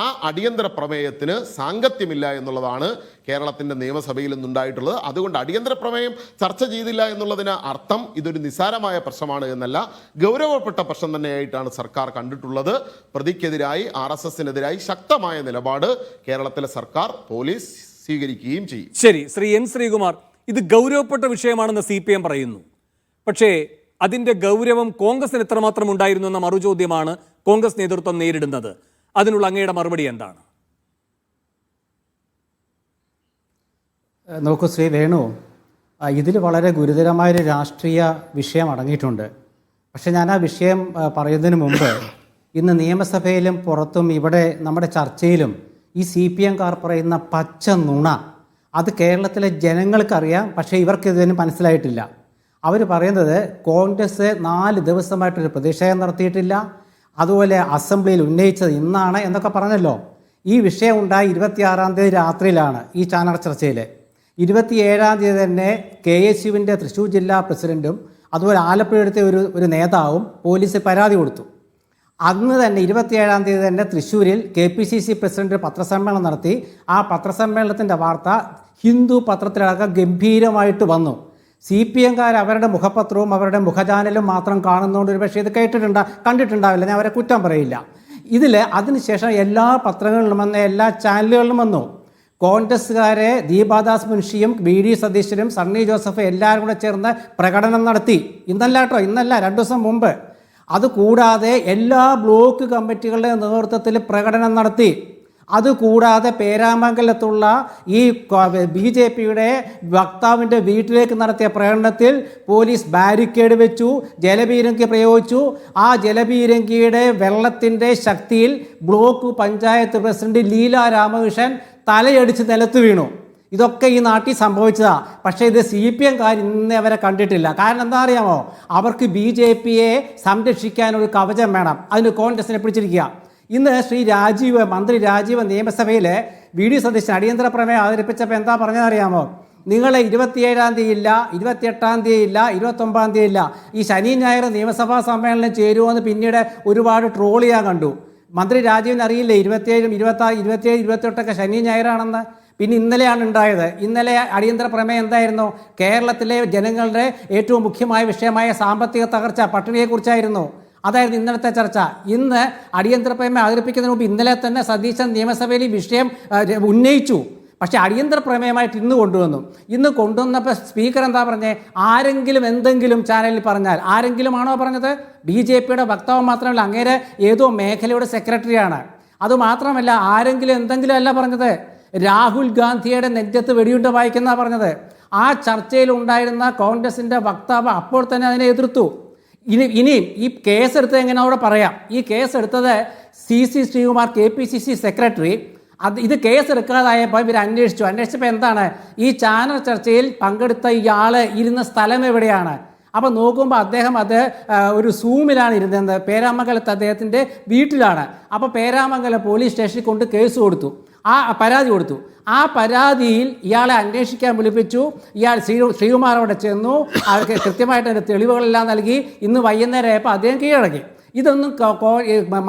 ആ അടിയന്തര പ്രമേയത്തിന് സാങ്കത്യമില്ല എന്നുള്ളതാണ് കേരളത്തിൻ്റെ നിയമസഭയിൽ നിന്നുണ്ടായിട്ടുള്ളത്. അതുകൊണ്ട് അടിയന്തര പ്രമേയം ചർച്ച ചെയ്തില്ല എന്നുള്ളതിന് അർത്ഥം ഇതൊരു നിസ്സാരമായ പ്രശ്നമാണ് എന്നല്ല, ഗൗരവപ്പെട്ട പ്രശ്നം തന്നെയായിട്ടാണ് സർക്കാർ കണ്ടിട്ടുള്ളത്. പ്രതിക്കെതിരായി RSSനെതിരായി ശക്തമായ നിലപാട് കേരളത്തിലെ സർക്കാർ, പോലീസ് സ്വീകരിക്കുകയും ചെയ്യും. ശരി, ശ്രീ എൻ ശ്രീകുമാർ, ഇത് ഗൗരവപ്പെട്ട വിഷയമാണെന്ന് CPM പറയുന്നു. പക്ഷേ അതിന്റെ ഗൗരവം കോൺഗ്രസിന് എത്രമാത്രം ഉണ്ടായിരുന്നു എന്ന മറുചോദ്യമാണ് കോൺഗ്രസ് നേതൃത്വം നേരിടുന്നത്. അതിനുള്ള അങ്ങയുടെ മറുപടി എന്താണ്? നോക്കൂ ശ്രീ വേണു, ഇതിൽ വളരെ ഗുരുതരമായൊരു രാഷ്ട്രീയ വിഷയം അടങ്ങിയിട്ടുണ്ട്. പക്ഷെ ഞാൻ ആ വിഷയം പറയുന്നതിന് മുമ്പ് ഇന്ന് നിയമസഭയിലും പുറത്തും ഇവിടെ നമ്മുടെ ചർച്ചയിലും ഈ CPM-കാർ പറയുന്ന പച്ച നുണ അത് കേരളത്തിലെ ജനങ്ങൾക്കറിയാം, പക്ഷേ ഇവർക്ക് ഇതിന് മനസ്സിലായിട്ടില്ല. അവർ പറയുന്നത് കോൺഗ്രസ് 4 ദിവസമായിട്ടൊരു പ്രതിഷേധം നടത്തിയിട്ടില്ല, അതുപോലെ അസംബ്ലിയിൽ ഉന്നയിച്ചത് ഇന്നാണ് എന്നൊക്കെ പറഞ്ഞല്ലോ. ഈ വിഷയം ഉണ്ടായി 26-ാം തീയതി രാത്രിയിലാണ് ഈ ചാനൽ ചർച്ചയിൽ. 27-ാം തീയതി തന്നെ KSUവിൻ്റെ തൃശ്ശൂർ ജില്ലാ പ്രസിഡൻറ്റും അതുപോലെ ആലപ്പുഴത്തെ ഒരു നേതാവും പോലീസിൽ പരാതി കൊടുത്തു. അന്ന് തന്നെ 27-ാം തീയതി തന്നെ തൃശ്ശൂരിൽ KPCC പ്രസിഡന്റ് പത്രസമ്മേളനം നടത്തി. ആ പത്രസമ്മേളനത്തിൻ്റെ വാർത്ത ഹിന്ദു പത്രത്തിലടക്കം ഗംഭീരമായിട്ട് വന്നു. CPM-കാർ അവരുടെ മുഖപത്രവും അവരുടെ മുഖചാനലും മാത്രം കാണുന്നതുകൊണ്ട് ഒരു പക്ഷേ ഇത് കണ്ടിട്ടുണ്ടാവില്ല, ഞാൻ അവരെ കുറ്റം പറയില്ല. ഇതിൽ അതിനുശേഷം എല്ലാ പത്രങ്ങളിലും വന്ന എല്ലാ ചാനലുകളിലും വന്നു. കോൺഗ്രസ്സുകാരെ ദീപാദാസ് മുൻഷിയും VD സതീശനും സണ്ണി ജോസഫ് എല്ലാവരും കൂടെ ചേർന്ന് പ്രകടനം നടത്തി. ഇന്നല്ല 2 ദിവസം മുമ്പ്. അതുകൂടാതെ എല്ലാ ബ്ലോക്ക് കമ്മിറ്റികളുടെ നേതൃത്വത്തിൽ പ്രകടനം നടത്തി. അതുകൂടാതെ പേരാമംഗലത്തുള്ള ഈ BJPയുടെ വക്താവിൻ്റെ വീട്ടിലേക്ക് നടത്തിയ പ്രകടനത്തിൽ പോലീസ് ബാരിക്കേഡ് വെച്ചു, ജലപീരങ്കി പ്രയോഗിച്ചു. ആ ജലപീരങ്കിയുടെ വെള്ളത്തിൻ്റെ ശക്തിയിൽ ബ്ലോക്ക് പഞ്ചായത്ത് പ്രസിഡന്റ് ലീല രാമകൃഷ്ണൻ തലയടിച്ച് നിലത്ത് വീണു. ഇതൊക്കെ ഈ നാട്ടിൽ സംഭവിച്ചതാണ്. പക്ഷേ ഇത് CPM-കാർ ഇന്നേ അവരെ കണ്ടിട്ടില്ല. കാരണം എന്താ അറിയാമോ? അവർക്ക് BJPയെ സംരക്ഷിക്കാൻ ഒരു കവചം വേണം. അതിന് കോൺഗ്രസിനെ പിടിച്ചിരിക്കുക. ഇന്ന് മന്ത്രി രാജീവ് നിയമസഭയിൽ VD സതീശൻ അടിയന്തര പ്രമേയം അവതരിപ്പിച്ചപ്പോൾ എന്താ പറഞ്ഞതറിയാമോ? നിങ്ങൾ 27-ാം തീയതി ഇല്ല, 28-ാം തീയതി ഇല്ല, 29-ാം തീയതി ഇല്ല, ഈ ശനി ഞായർ നിയമസഭാ സമ്മേളനം ചേരുമെന്ന് പിന്നീട് ഒരുപാട് ട്രോൾ ചെയ്യാൻ കണ്ടു. മന്ത്രി രാജീവിന് അറിയില്ലേ 27, 27, 28 ശനി ഞായറാണെന്ന്? പിന്നെ ഇന്നലെയാണ് ഉണ്ടായത്. ഇന്നലെ അടിയന്തര പ്രമേയം എന്തായിരുന്നു? കേരളത്തിലെ ജനങ്ങളുടെ ഏറ്റവും മുഖ്യമായ വിഷയമായ സാമ്പത്തിക തകർച്ച, പട്ടിണിയെക്കുറിച്ചായിരുന്നു. അതായിരുന്നു ഇന്നലത്തെ ചർച്ച. ഇന്ന് അടിയന്തര പ്രമേയം അവതരിപ്പിക്കുന്നതിന് മുമ്പ് ഇന്നലെ തന്നെ സതീശൻ നിയമസഭയിൽ ഈ വിഷയം ഉന്നയിച്ചു. പക്ഷേ അടിയന്തര പ്രമേയമായിട്ട് ഇന്ന് കൊണ്ടുവന്നപ്പോൾ സ്പീക്കർ എന്താ പറഞ്ഞേ? ആരെങ്കിലും എന്തെങ്കിലും ചാനലിൽ പറഞ്ഞാൽ, ആരെങ്കിലും ആണോ പറഞ്ഞത്? BJPയുടെ വക്താവ് മാത്രമല്ല, അങ്ങേരെ ഏതോ മേഖലയുടെ സെക്രട്ടറിയാണ്. അതുമാത്രമല്ല, ആരെങ്കിലും എന്തെങ്കിലും അല്ല പറഞ്ഞത്. രാഹുൽ ഗാന്ധിയുടെ നെഞ്ചത്ത് വെടിയുണ്ട വായിക്കുന്ന പറഞ്ഞത്. ആ ചർച്ചയിൽ ഉണ്ടായിരുന്ന കോൺഗ്രസിൻ്റെ വക്താവ് അപ്പോൾ തന്നെ അതിനെ എതിർത്തു. ഇനിയും ഈ കേസെടുത്തത് എങ്ങനെ അവിടെ പറയാം? ഈ കേസെടുത്തത് CC ശ്രീകുമാർ, KPCC സെക്രട്ടറി. ഇത് കേസെടുക്കാതായപ്പോൾ ഇവർ അന്വേഷിച്ചപ്പോൾ എന്താണ്? ഈ ചാനൽ ചർച്ചയിൽ പങ്കെടുത്ത ഇയാൾ ഇരുന്ന സ്ഥലം എവിടെയാണ്? അപ്പോൾ നോക്കുമ്പോൾ അദ്ദേഹം ഒരു സൂമിലാണ് ഇരുന്നത്. പേരാമംഗലത്ത് അദ്ദേഹത്തിൻ്റെ വീട്ടിലാണ്. അപ്പോൾ പേരാമംഗലം പോലീസ് സ്റ്റേഷനിൽ കൊണ്ട് കേസ് കൊടുത്തു, പരാതി കൊടുത്തു. ആ പരാതിയിൽ ഇയാളെ അന്വേഷിക്കാൻ വിളിപ്പിച്ചു. ഇയാൾ ശ്രീകുമാർ അവിടെ ചെന്നു, അവർക്ക് കൃത്യമായിട്ട് അതിൻ്റെ തെളിവുകളെല്ലാം നൽകി. ഇന്ന് വൈകുന്നേരം ആയപ്പോൾ അദ്ദേഹം കീഴടങ്ങി. ഇതൊന്നും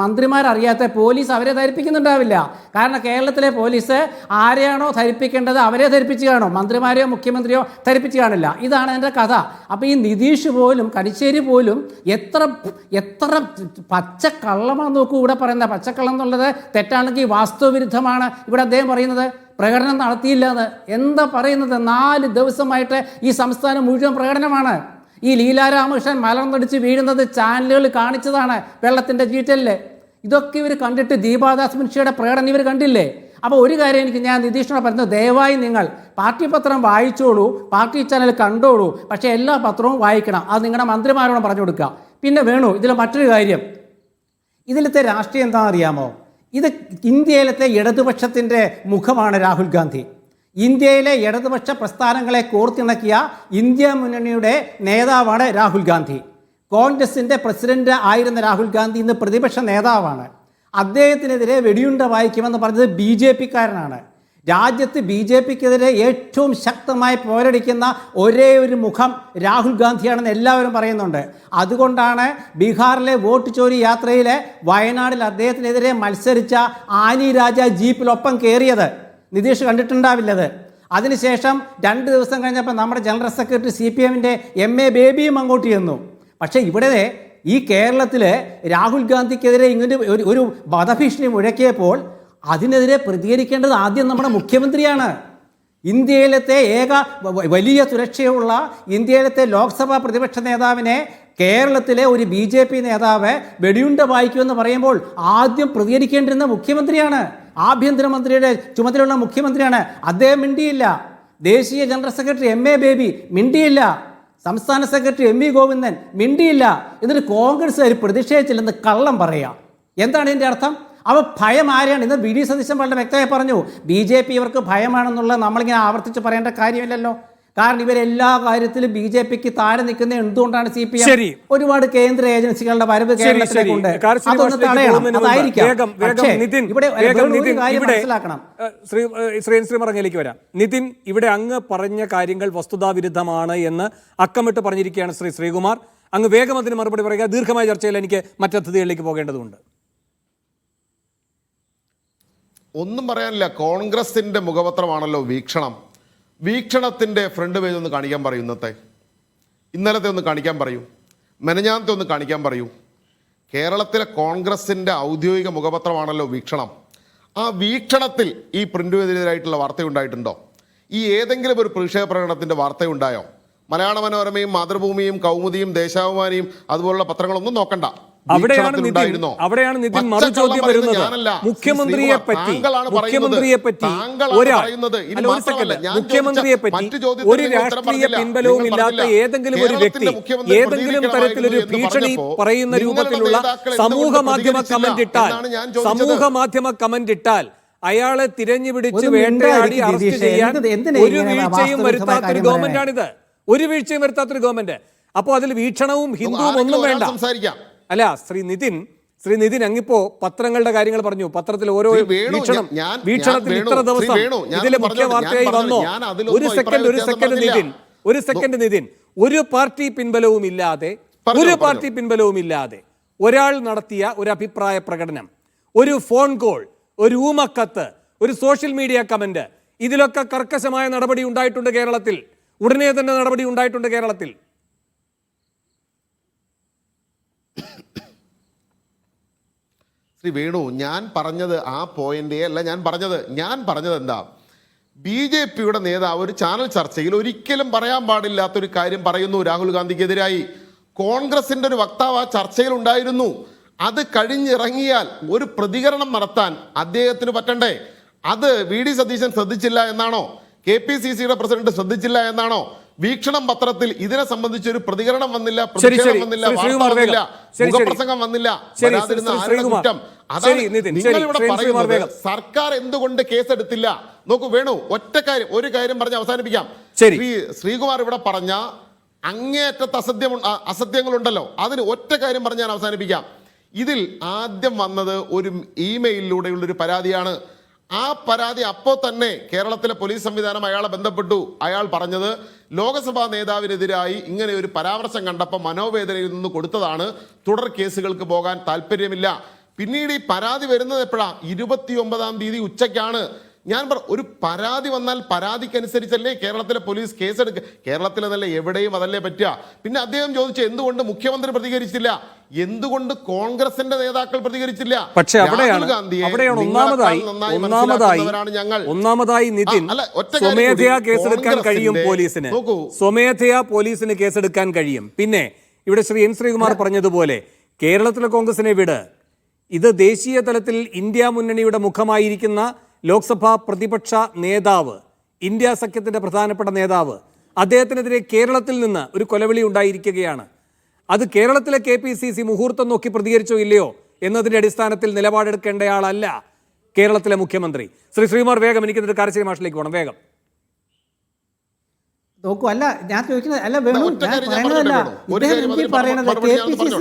മന്ത്രിമാരറിയാത്ത പോലീസ് അവരെ ധരിപ്പിക്കുന്നുണ്ടാവില്ല. കാരണം കേരളത്തിലെ പോലീസ് ആരെയാണോ ധരിപ്പിക്കേണ്ടത് അവരെ ധരിപ്പിച്ച് കാണും, മന്ത്രിമാരെയോ മുഖ്യമന്ത്രിയോ ധരിപ്പിച്ച് കാണില്ല. ഇതാണ് എൻ്റെ കഥ. അപ്പോൾ ഈ നിതീഷ് പോലും, കടിശ്ശേരി പോലും എത്ര പച്ചക്കള്ളമാണെന്ന് നോക്കൂ ഇവിടെ പറയുന്നത്. പച്ചക്കള്ളം എന്നുള്ളത് തെറ്റാണെങ്കിൽ വാസ്തവവിരുദ്ധമാണ് ഇവിടെ അദ്ദേഹം പറയുന്നത്. പ്രകടനം നടത്തിയില്ല എന്ന് എന്താ പറയുന്നത്? 4 ദിവസമായിട്ട് ഈ സംസ്ഥാനം മുഴുവൻ പ്രകടനമാണ്. ഈ ലീലാ രാമകൃഷ്ണൻ മലർന്നടിച്ച് വീഴുന്നത് ചാനലുകൾ കാണിച്ചതാണ്, വെള്ളത്തിൻ്റെ ചീറ്റലിൽ. ഇതൊക്കെ ഇവർ കണ്ടിട്ട് ദീപാദാസ് മുൻഷിയുടെ പ്രകടനം ഇവർ കണ്ടില്ലേ? അപ്പോൾ ഒരു കാര്യം ഞാൻ നിതീഷിനോട് പറയുന്നത്, ദയവായി നിങ്ങൾ പാർട്ടി പത്രം വായിച്ചോളൂ, പാർട്ടി ചാനൽ കണ്ടോളൂ, പക്ഷേ എല്ലാ പത്രവും വായിക്കണം. അത് നിങ്ങളുടെ മന്ത്രിമാരോട് പറഞ്ഞു കൊടുക്കുക. പിന്നെ വേണു, ഇതിൽ മറ്റൊരു കാര്യം, ഇതിലത്തെ രാഷ്ട്രീയം എന്താണെന്ന് അറിയാമോ? ഇത് ഇന്ത്യയിലത്തെ ഇടതുപക്ഷത്തിൻ്റെ മുഖമാണ് രാഹുൽ ഗാന്ധി. ഇന്ത്യയിലെ ഇടതുപക്ഷ പ്രസ്ഥാനങ്ങളെ കോർത്തിണക്കിയ ഇന്ത്യ മുന്നണിയുടെ നേതാവാണ് രാഹുൽ ഗാന്ധി. കോൺഗ്രസിൻ്റെ പ്രസിഡന്റ് ആയിരുന്ന രാഹുൽ ഗാന്ധി ഇന്ന് പ്രതിപക്ഷ നേതാവാണ്. അദ്ദേഹത്തിനെതിരെ വെടിയുണ്ട വായിക്കുമെന്ന് പറഞ്ഞത് BJPക്കാരനാണ്. രാജ്യത്ത് BJPക്കെതിരെ ഏറ്റവും ശക്തമായി പോരടിക്കുന്ന ഒരേ ഒരു മുഖം രാഹുൽ ഗാന്ധിയാണെന്ന് എല്ലാവരും പറയുന്നുണ്ട്. അതുകൊണ്ടാണ് ബീഹാറിലെ വോട്ട് ചോരി യാത്രയിലെ വയനാടിൽ അദ്ദേഹത്തിനെതിരെ മത്സരിച്ച ആനി രാജ ജീപ്പിലൊപ്പം കയറിയത്. നിതീഷ് കണ്ടിട്ടുണ്ടാവില്ലത്. അതിനുശേഷം 2 ദിവസം കഴിഞ്ഞപ്പോൾ നമ്മുടെ ജനറൽ സെക്രട്ടറി CPMന്റെ MA ബേബിയും അങ്ങോട്ട് ചെന്നു. പക്ഷേ ഇവിടെ ഈ കേരളത്തിൽ രാഹുൽ ഗാന്ധിക്കെതിരെ ഇങ്ങനെ ഒരു വധഭീഷണി മുഴക്കിയപ്പോൾ അതിനെതിരെ പ്രതികരിക്കേണ്ടത് ആദ്യം നമ്മുടെ മുഖ്യമന്ത്രിയാണ്. ഇന്ത്യയിലത്തെ ഏക വലിയ സുരക്ഷയുള്ള ഇന്ത്യയിലത്തെ ലോക്സഭാ പ്രതിപക്ഷ നേതാവിനെ കേരളത്തിലെ ഒരു BJP നേതാവ് വെടിയുണ്ട വായിക്കുമെന്ന് പറയുമ്പോൾ ആദ്യം പ്രതികരിക്കേണ്ടിരുന്ന മുഖ്യമന്ത്രിയാണ്. ആഭ്യന്തരമന്ത്രിയുടെ ചുമതലയുള്ള മുഖ്യമന്ത്രിയാണ്. അദ്ദേഹം മിണ്ടിയില്ല. ദേശീയ ജനറൽ സെക്രട്ടറി MA ബേബി മിണ്ടിയില്ല. സംസ്ഥാന സെക്രട്ടറി MV ഗോവിന്ദൻ മിണ്ടിയില്ല. എന്നിട്ട് കോൺഗ്രസ്സുകാർ പ്രതിഷേധിച്ചില്ലെന്ന് കള്ളം പറയാം. എന്താണ് ഇതിൻ്റെ അർത്ഥം? അവ ഭയം ആരെയാണ്? ഇന്ന് VD സതീശൻ വളരെ വ്യക്തമായി പറഞ്ഞു, BJP ഇവർക്ക് ഭയമാണെന്നുള്ളത് നമ്മളിങ്ങനെ ആവർത്തിച്ച് പറയേണ്ട കാര്യമില്ലല്ലോ. കാരണം ഇവരെല്ലാ കാര്യത്തിലും BJPക്ക് താഴെ നിൽക്കുന്ന എന്തുകൊണ്ടാണ് CPM ഒരുപാട് കേന്ദ്ര ഏജൻസികളുടെ വരവ് കേരളത്തിലേക്കുണ്ട്. അതൊന്ന് തടയണം. അതായിരിക്കാം. പക്ഷേ ഇവിടെ മനസ്സിലാക്കണം. ശ്രീമറങ്ങിലേക്ക് വരാം. നിതിൻ, ഇവിടെ അങ്ങ് പറഞ്ഞ കാര്യങ്ങൾ വസ്തുതാവിരുദ്ധമാണ് എന്ന് അക്കമിട്ട് പറഞ്ഞിരിക്കുകയാണ് ശ്രീകുമാർ. അങ്ങ് വേഗം അതിന് മറുപടി പറയുക. ദീർഘമായ ചർച്ചയിൽ എനിക്ക് മറ്റതിഥികളിലേക്ക് പോകേണ്ടതുണ്ട്. ഒന്നും പറയാനില്ല. കോൺഗ്രസിന്റെ മുഖപത്രമാണല്ലോ വീക്ഷണം. വീക്ഷണത്തിൻ്റെ ഫ്രണ്ട് പേജ് ഒന്ന് കാണിക്കാൻ പറയൂ. ഇന്നലത്തെ ഒന്ന് കാണിക്കാൻ പറയൂ. മെനഞ്ഞാന്നത്തെ ഒന്ന് കാണിക്കാൻ പറയൂ. കേരളത്തിലെ കോൺഗ്രസിൻ്റെ ഔദ്യോഗിക മുഖപത്രമാണല്ലോ വീക്ഷണം. ആ വീക്ഷണത്തിൽ ഈ പ്രിൻ്റുമെതിരായിട്ടുള്ള വാർത്തയുണ്ടായിട്ടുണ്ടോ? ഈ ഏതെങ്കിലും ഒരു പ്രതിഷേധ പ്രകടനത്തിൻ്റെ വാർത്തയുണ്ടായോ? മലയാള മനോരമയും മാതൃഭൂമിയും കൗമുദിയും ദേശാഭിമാനിയും അതുപോലുള്ള പത്രങ്ങളൊന്നും നോക്കണ്ട. അവിടെയാണ് നിതിൻ മറുചോദ്യം വരുന്നത്. മുഖ്യമന്ത്രിയെ പറ്റി ഒരു രാഷ്ട്രീയ പിൻബലവും ഇല്ലാത്ത ഏതെങ്കിലും ഒരു വ്യക്തി ഏതെങ്കിലും തരത്തിലൊരു ഭീഷണി പറയുന്ന രൂപത്തിലുള്ള സമൂഹ മാധ്യമ കമന്റ് ഇട്ടാൽ അയാളെ തിരഞ്ഞു പിടിച്ച് വേണ്ടയാടി അറസ്റ്റ് ചെയ്യാൻ ഒരു വീഴ്ചയും വരുത്താത്തൊരു ഗവൺമെന്റാണിത്. ഒരു വീഴ്ചയും വരുത്താത്തൊരു ഗവൺമെന്റ്. അപ്പോൾ അതിൽ വീക്ഷണവും ഹിന്ദുവും ഒന്നും വേണ്ട. അല്ല, ശ്രീ നിതിൻ അങ്ങിപ്പോ പത്രങ്ങളുടെ കാര്യങ്ങൾ പറഞ്ഞു. പത്രത്തിൽ ഓരോ വീക്ഷണത്തിൽ ഇത്ര ദിവസം ഇതിലെ മുഖ്യ വാർത്തയായി വന്നോ? ഒരു സെക്കൻഡ് നിതിൻ, ഒരു പാർട്ടി പിൻബലവും ഇല്ലാതെ ഒരാൾ നടത്തിയ ഒരു അഭിപ്രായ പ്രകടനം, ഒരു ഫോൺ കോൾ, ഒരു ഊമക്കത്ത്, ഒരു സോഷ്യൽ മീഡിയ കമന്റ്, ഇതിലൊക്കെ കർക്കശമായ നടപടി ഉണ്ടായിട്ടുണ്ട് കേരളത്തിൽ. ഉടനെ തന്നെ നടപടി ഉണ്ടായിട്ടുണ്ട് കേരളത്തിൽ. ശ്രീ വേണു, ഞാൻ പറഞ്ഞത് ആ പോയിന്റേ അല്ല. ഞാൻ പറഞ്ഞത് എന്താ, BJPയുടെ നേതാവ് ഒരു ചാനൽ ചർച്ചയിൽ ഒരിക്കലും പറയാൻ പാടില്ലാത്തൊരു കാര്യം പറയുന്നു രാഹുൽ ഗാന്ധിക്കെതിരായി. കോൺഗ്രസിന്റെ ഒരു വക്താവ് ആ ചർച്ചയിൽ ഉണ്ടായിരുന്നു. അത് കഴിഞ്ഞിറങ്ങിയാൽ ഒരു പ്രതികരണം നടത്താൻ അദ്ദേഹത്തിന് പറ്റണ്ടേ? അത് VD സതീശൻ ശ്രദ്ധിച്ചില്ല എന്നാണോ? KPCCയുടെ പ്രസിഡന്റ് ശ്രദ്ധിച്ചില്ല എന്നാണോ? വീക്ഷണം പത്രത്തിൽ ഇതിനെ സംബന്ധിച്ച് ഒരു പ്രതികരണം വന്നില്ല, പ്രതിഷേധം വന്നില്ല, മുഖപ്രസംഗം വന്നില്ല. കുറ്റം അതാണ് നിങ്ങളിവിടെ പറയുന്നത്. സർക്കാർ എന്തുകൊണ്ട് കേസെടുത്തില്ല? നോക്കൂ വേണു, ഒരു കാര്യം പറഞ്ഞ് അവസാനിപ്പിക്കാം. ശ്രീകുമാർ ഇവിടെ പറഞ്ഞ അങ്ങേയറ്റത്തെ അസത്യങ്ങളുണ്ടല്ലോ, അതിന് ഒറ്റ കാര്യം പറഞ്ഞ് ഞാൻ അവസാനിപ്പിക്കാം. ഇതിൽ ആദ്യം വന്നത് ഒരു ഇമെയിലിലൂടെയുള്ളൊരു പരാതിയാണ്. ആ പരാതി അപ്പോൾ തന്നെ കേരളത്തിലെ പോലീസ് സംവിധാനം അയാളെ ബന്ധപ്പെട്ടു. അയാൾ പറഞ്ഞത് ലോകസഭാ നേതാവിനെതിരായി ഇങ്ങനെ ഒരു പരാമർശം കണ്ടപ്പോൾ മനോവേദനയിൽ നിന്ന് കൊടുത്തതാണ്, തുടർ കേസുകൾക്ക് പോകാൻ താല്പര്യമില്ല. പിന്നീട് ഈ പരാതി വരുന്നത് എപ്പോഴാണ്? 29-ാം തീയതി ഉച്ചയ്ക്കാണ്. ഞാൻ ഒരു പരാതി വന്നാൽ പരാതിക്കനുസരിച്ചല്ലേ കേരളത്തിലെ പോലീസ് കേസെടുക്കുക. കേരളത്തിലെന്നല്ല, എവിടെയും അതല്ലേ പറ്റുക. പിന്നെ അദ്ദേഹം ചോദിച്ചു എന്തുകൊണ്ട് മുഖ്യമന്ത്രി പ്രതികരിച്ചില്ല, എന്തുകൊണ്ട് കോൺഗ്രസിന്റെ നേതാക്കൾ പ്രതികരിച്ചില്ല? പക്ഷേ ഒന്നാമതായി നിതിൻ, സ്വമേധയാ കേസെടുക്കാൻ കഴിയും പോലീസിന്, സ്വമേധയാ പോലീസിന് കേസെടുക്കാൻ കഴിയും. പിന്നെ ഇവിടെ ശ്രീ എൻ ശ്രീകുമാർ പറഞ്ഞതുപോലെ കേരളത്തിലെ കോൺഗ്രസിനെ വിട്, ഇത് ദേശീയ തലത്തിൽ ഇന്ത്യ മുന്നണിയുടെ മുഖമായിരിക്കുന്ന ലോക്സഭാ പ്രതിപക്ഷ നേതാവ്, ഇന്ത്യ സഖ്യത്തിന്റെ പ്രധാനപ്പെട്ട നേതാവ്, അദ്ദേഹത്തിനെതിരെ കേരളത്തിൽ നിന്ന് ഒരു കൊലവിളി ഉണ്ടായിരിക്കുകയാണ്. അത് കേരളത്തിലെ KPCC മുഹൂർത്തം നോക്കി പ്രതികരിച്ചോ ഇല്ലയോ എന്നതിന്റെ അടിസ്ഥാനത്തിൽ നിലപാടെടുക്കേണ്ടയാളല്ല കേരളത്തിലെ മുഖ്യമന്ത്രി. ശ്രീകുമാർ വേഗം, എനിക്കിതൊരു കാരശ്ശേരി മാഷിലേക്ക് പോകണം, വേഗം നോക്കൂ. അല്ല, ഞാൻ ചോദിക്കുന്നത്, അല്ല വേണു, ഞാൻ പറയുന്നതല്ല, ഇദ്ദേഹം പറയണത് KPCC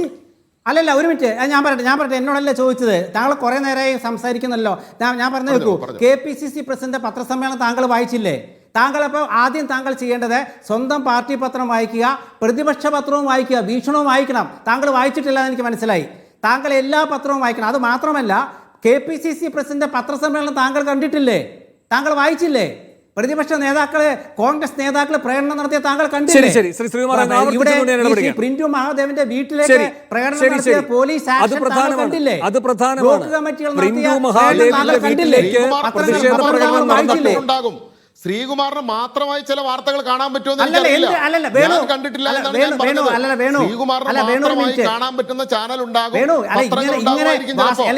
അല്ലല്ല, ഒരു മിനിറ്റ്, ഞാൻ പറയട്ടെ എന്നോടല്ലേ ചോദിച്ചത്. താങ്കൾ കുറെ നേരമായി സംസാരിക്കുന്നല്ലോ. ഞാൻ പറഞ്ഞു കേൾക്കൂ. KPCC പ്രസിഡന്റ് പത്രസമ്മേളനം താങ്കൾ വായിച്ചില്ലേ? താങ്കളപ്പോൾ ആദ്യം താങ്കൾ ചെയ്യേണ്ടത് സ്വന്തം പാർട്ടി പത്രം വായിക്കുക, പ്രതിപക്ഷ പത്രവും വായിക്കുക, വീക്ഷണവും വായിക്കണം. താങ്കൾ വായിച്ചിട്ടില്ല എന്ന് എനിക്ക് മനസ്സിലായി. താങ്കൾ എല്ലാ പത്രവും വായിക്കണം. അത് മാത്രമല്ല, KPCC പ്രസിഡന്റ് പത്രസമ്മേളനം താങ്കൾ കണ്ടിട്ടില്ലേ? താങ്കൾ വായിച്ചില്ലേ? പ്രതിപക്ഷ നേതാക്കള്, കോൺഗ്രസ് നേതാക്കള് പ്രകടനം നടത്തിയ താങ്കൾ കണ്ടില്ലേ? ഇവിടെ പ്രിന്റു മഹാദേവന്റെ വീട്ടിലേക്ക് പ്രകടനം നടത്തിയ പോലീസ് ആക്ഷൻ താങ്കൾ കണ്ടില്ലേ? ബ്ലോക്ക് കമ്മിറ്റികൾ ഉണ്ടാകും. ശ്രീകുമാറിന് മാത്രമായി ചില വാർത്തകൾ കാണാൻ പറ്റുമെന്ന് കണ്ടിട്ടില്ല. കാണാൻ പറ്റുന്ന ചാനൽ ഉണ്ടാകും.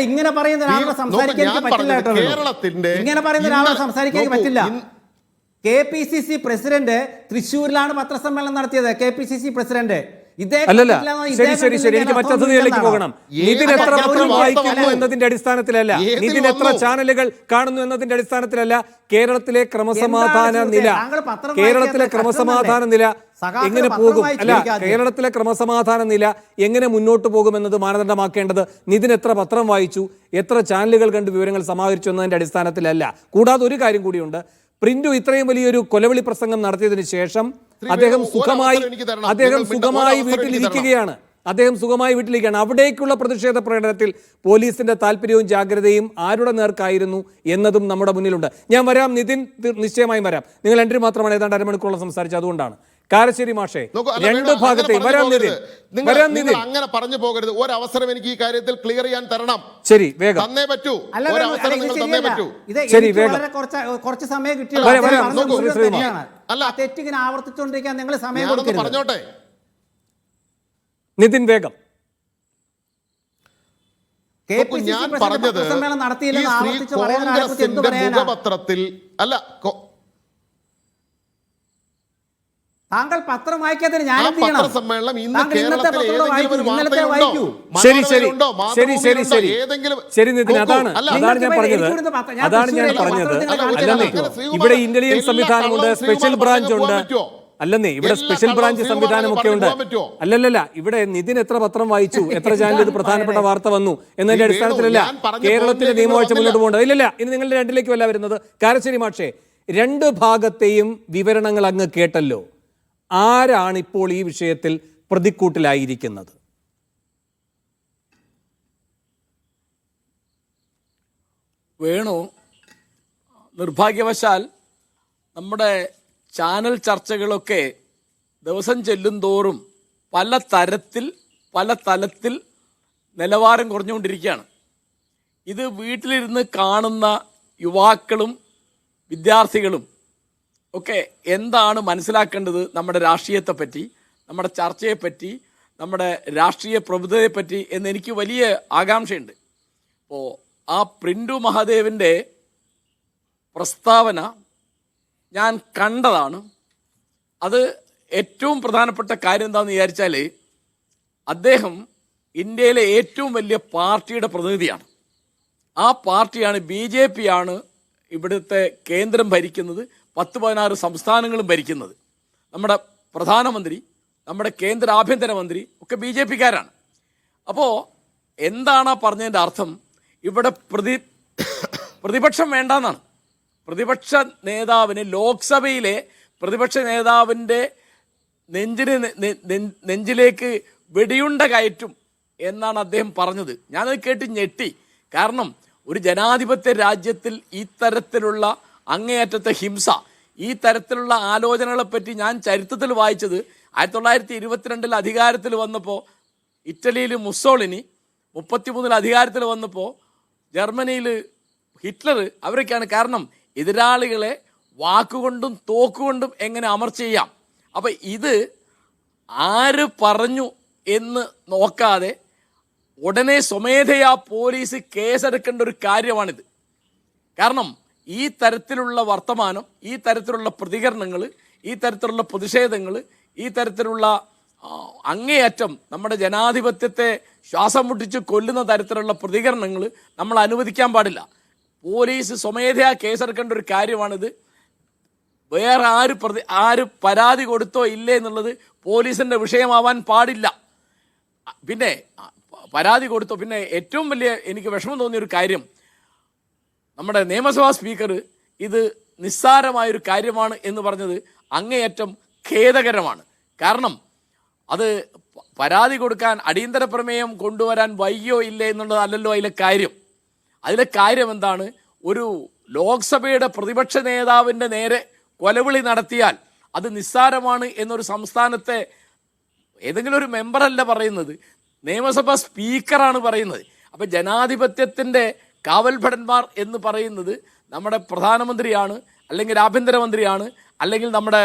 ഇങ്ങനെ പറയുന്ന ഒരാളെ സംസാരിക്കാൻ പറ്റില്ല കേട്ടോ. ഇങ്ങനെ പറയുന്ന ഒരാളെ സംസാരിക്കാൻ പറ്റില്ല. KPCC പ്രസിഡന്റ് തൃശ്ശൂരിലാണ് പത്രസമ്മേളനം നടത്തിയത്. KPCC പ്രസിഡന്റ് എനിക്ക് മറ്റതിഥികളിലേക്ക് പോകണം. നിതിൻ എത്ര പത്രം വായിക്കുന്നു എന്നതിന്റെ അടിസ്ഥാനത്തിലല്ല, നിതിൻ എത്ര ചാനലുകൾ കാണുന്നു എന്നതിന്റെ അടിസ്ഥാനത്തിലല്ല, കേരളത്തിലെ ക്രമസമാധാന നില എങ്ങനെ പോകും, അല്ല കേരളത്തിലെ ക്രമസമാധാന നില എങ്ങനെ മുന്നോട്ട് പോകുമെന്നത് മാനദണ്ഡമാക്കേണ്ടത് നിതിൻ എത്ര പത്രം വായിച്ചു, എത്ര ചാനലുകൾ കണ്ട് വിവരങ്ങൾ സമാഹരിച്ചു എന്നതിന്റെ അടിസ്ഥാനത്തിലല്ല. കൂടാതെ ഒരു കാര്യം കൂടിയുണ്ട്. പ്രിന്റു ഇത്രയും വലിയൊരു കൊലവിളി പ്രസംഗം നടത്തിയതിനു ശേഷം അദ്ദേഹം സുഖമായി വീട്ടിലിരിക്കുകയാണ്. അവിടേക്കുള്ള പ്രതിഷേധ പ്രകടനത്തിൽ പോലീസിന്റെ താല്പര്യവും ജാഗ്രതയും ആരുടെ നേർക്കായിരുന്നു എന്നതും നമ്മുടെ മുന്നിലുണ്ട്. ഞാൻ വരാം നിതിൻ, നിശ്ചയമായും വരാം. നിങ്ങൾ രണ്ടു മാത്രമാണ് ഏതാണ്ട് അരമണിക്കൂറോളം സംസാരിച്ചത്, അതുകൊണ്ടാണ്. കാരശ്ശേരി മാഷെ, രണ്ട് ഭാഗത്തെയും വരാം നിതിൻ. അങ്ങനെ പറഞ്ഞു പോകരുത്. ഒരു അവസരം എനിക്ക് ഈ കാര്യത്തിൽ ക്ലിയർ ചെയ്യാൻ തരണം. ശരി, വേഗം തന്നേ പറ്റൂ. ശരി, വേഗം. കുറച്ച് സമയം തെറ്റിങ്ങനെ ആവർത്തിച്ചുകൊണ്ടിരിക്കാൻ നിങ്ങൾ സമയം പറഞ്ഞോട്ടെ. നിതിൻ വേഗം. ഞാൻ പറഞ്ഞത് മുഖപത്രത്തിൽ അല്ല, താങ്കൾ പത്രം വായിക്കാത്തതിന് ഞാൻ പത്രസമ്മേളനം ഇന്ന് കേരളത്തിലെ ശരി നിതിൻ, അതാണ് ഞാൻ പറഞ്ഞത്. ഇവിടെ ഇന്റലിജൻസ് സംവിധാനമുണ്ട്, സ്പെഷ്യൽ ബ്രാഞ്ച് ഉണ്ട്. അല്ലെന്നേ, ഇവിടെ സ്പെഷ്യൽ ബ്രാഞ്ച് സംവിധാനമൊക്കെ ഉണ്ട്. അല്ലല്ല, ഇവിടെ നിതിൻ എത്ര പത്രം വായിച്ചു, എത്ര ചാനൽ ഇത് പ്രധാനപ്പെട്ട വാർത്ത വന്നു എന്നതിന്റെ അടിസ്ഥാനത്തിലല്ല കേരളത്തിലെ നിയമവാഴ്ച മുന്നോട്ട് പോകേണ്ടത്. ഇല്ലല്ല, ഇനി നിങ്ങളുടെ രണ്ടിലേക്കും അല്ല വരുന്നത്. കാരശ്ശേരി മാഷെ, രണ്ട് ഭാഗത്തെയും വിവരണങ്ങൾ അങ്ങ് കേട്ടല്ലോ. ആരാണ് ഇപ്പോൾ ഈ വിഷയത്തിൽ പ്രതിക്കൂട്ടിലായിരിക്കുന്നത്? വേണു, നിർഭാഗ്യവശാൽ നമ്മുടെ ചാനൽ ചർച്ചകളൊക്കെ ദിവസം ചെല്ലുന്തോറും പല തലത്തിൽ നിലവാരം കുറഞ്ഞുകൊണ്ടിരിക്കുകയാണ്. ഇത് വീട്ടിലിരുന്ന് കാണുന്ന യുവാക്കളും വിദ്യാർത്ഥികളും ഒക്കെ എന്താണ് മനസ്സിലാക്കേണ്ടത് നമ്മുടെ രാഷ്ട്രീയത്തെപ്പറ്റി, നമ്മുടെ ചർച്ചയെപ്പറ്റി, നമ്മുടെ രാഷ്ട്രീയ പ്രബുദ്ധതയെപ്പറ്റി എന്നെനിക്ക് വലിയ ആകാംക്ഷയുണ്ട്. അപ്പോൾ ആ പ്രിന്റു മഹാദേവൻ്റെ പ്രസ്താവന ഞാൻ കണ്ടതാണ്. അത് ഏറ്റവും പ്രധാനപ്പെട്ട കാര്യം എന്താണെന്ന് വിചാരിച്ചാൽ, അദ്ദേഹം ഇന്ത്യയിലെ ഏറ്റവും വലിയ പാർട്ടിയുടെ പ്രതിനിധിയാണ്. ആ പാർട്ടിയാണ് BJP ആണ് ഇവിടുത്തെ കേന്ദ്രം ഭരിക്കുന്നത്, 10-16 സംസ്ഥാനങ്ങളും ഭരിക്കുന്നത്. നമ്മുടെ പ്രധാനമന്ത്രി, നമ്മുടെ കേന്ദ്ര ആഭ്യന്തരമന്ത്രി ഒക്കെ BJP-കാരാണ്. അപ്പോൾ എന്താണ് പറഞ്ഞതിൻ്റെ അർത്ഥം? ഇവിടെ പ്രതിപക്ഷം വേണ്ടെന്നാണ്. പ്രതിപക്ഷ നേതാവിന്, ലോക്സഭയിലെ പ്രതിപക്ഷ നേതാവിൻ്റെ നെഞ്ചിലേക്ക് വെടിയുണ്ട കയറ്റും എന്നാണ് അദ്ദേഹം പറഞ്ഞത്. ഞാനത് കേട്ട് ഞെട്ടി. കാരണം ഒരു ജനാധിപത്യ രാജ്യത്തിൽ ഈ തരത്തിലുള്ള അങ്ങേയറ്റത്തെ ഹിംസ, ഈ തരത്തിലുള്ള ആലോചനകളെപ്പറ്റി ഞാൻ ചരിത്രത്തിൽ വായിച്ചത് 1922 അധികാരത്തിൽ വന്നപ്പോൾ ഇറ്റലിയിൽ മുസോളിനി, 33 അധികാരത്തിൽ വന്നപ്പോൾ ജർമ്മനിയിൽ ഹിറ്റ്ലർ, അവരൊക്കെയാണ്. കാരണം എതിരാളികളെ വാക്കുകൊണ്ടും തോക്കുകൊണ്ടും എങ്ങനെ അമർച്ച ചെയ്യാം. അപ്പം ഇത് ആര് പറഞ്ഞു എന്ന് നോക്കാതെ ഉടനെ സ്വമേധയാ പോലീസ് കേസെടുക്കേണ്ട ഒരു കാര്യമാണിത്. കാരണം ഈ തരത്തിലുള്ള വർത്തമാനം, ഈ തരത്തിലുള്ള പ്രതികരണങ്ങൾ, ഈ തരത്തിലുള്ള പ്രതിഷേധങ്ങൾ, ഈ തരത്തിലുള്ള അങ്ങേയറ്റം നമ്മുടെ ജനാധിപത്യത്തെ ശ്വാസം മുട്ടിച്ച് കൊല്ലുന്ന തരത്തിലുള്ള പ്രതികരണങ്ങൾ നമ്മൾ അനുവദിക്കാൻ പാടില്ല. പോലീസ് സ്വമേധയാ കേസെടുക്കേണ്ട ഒരു കാര്യമാണിത്. വേറെ ആര് പരാതി കൊടുത്തോ ഇല്ലേ എന്നുള്ളത് പോലീസിൻ്റെ വിഷയമാവാൻ പാടില്ല. പിന്നെ പരാതി കൊടുത്തു. പിന്നെ ഏറ്റവും വലിയ എനിക്ക് വിഷമം തോന്നിയൊരു കാര്യം, നമ്മുടെ നിയമസഭാ സ്പീക്കർ ഇത് നിസ്സാരമായൊരു കാര്യമാണ് എന്ന് പറഞ്ഞത് അങ്ങേയറ്റം ഖേദകരമാണ്. കാരണം അത് പരാതി കൊടുക്കാൻ അടിയന്തര പ്രമേയം കൊണ്ടുവരാൻ വൈകിയോ ഇല്ലേ എന്നുള്ളതല്ലല്ലോ അതിലെ കാര്യം. അതിലെ കാര്യം എന്താണ്? ഒരു ലോക്സഭയുടെ പ്രതിപക്ഷ നേതാവിൻ്റെ നേരെ കൊലവിളി നടത്തിയാൽ അത് നിസ്സാരമാണ് എന്നൊരു സംസ്ഥാനത്തെ ഏതെങ്കിലും ഒരു മെമ്പറല്ല പറയുന്നത്, നിയമസഭാ സ്പീക്കറാണ് പറയുന്നത്. അപ്പം ജനാധിപത്യത്തിൻ്റെ കാവൽഭടന്മാർ എന്ന് പറയുന്നത് നമ്മുടെ പ്രധാനമന്ത്രിയാണ്, അല്ലെങ്കിൽ ആഭ്യന്തരമന്ത്രിയാണ്, അല്ലെങ്കിൽ നമ്മുടെ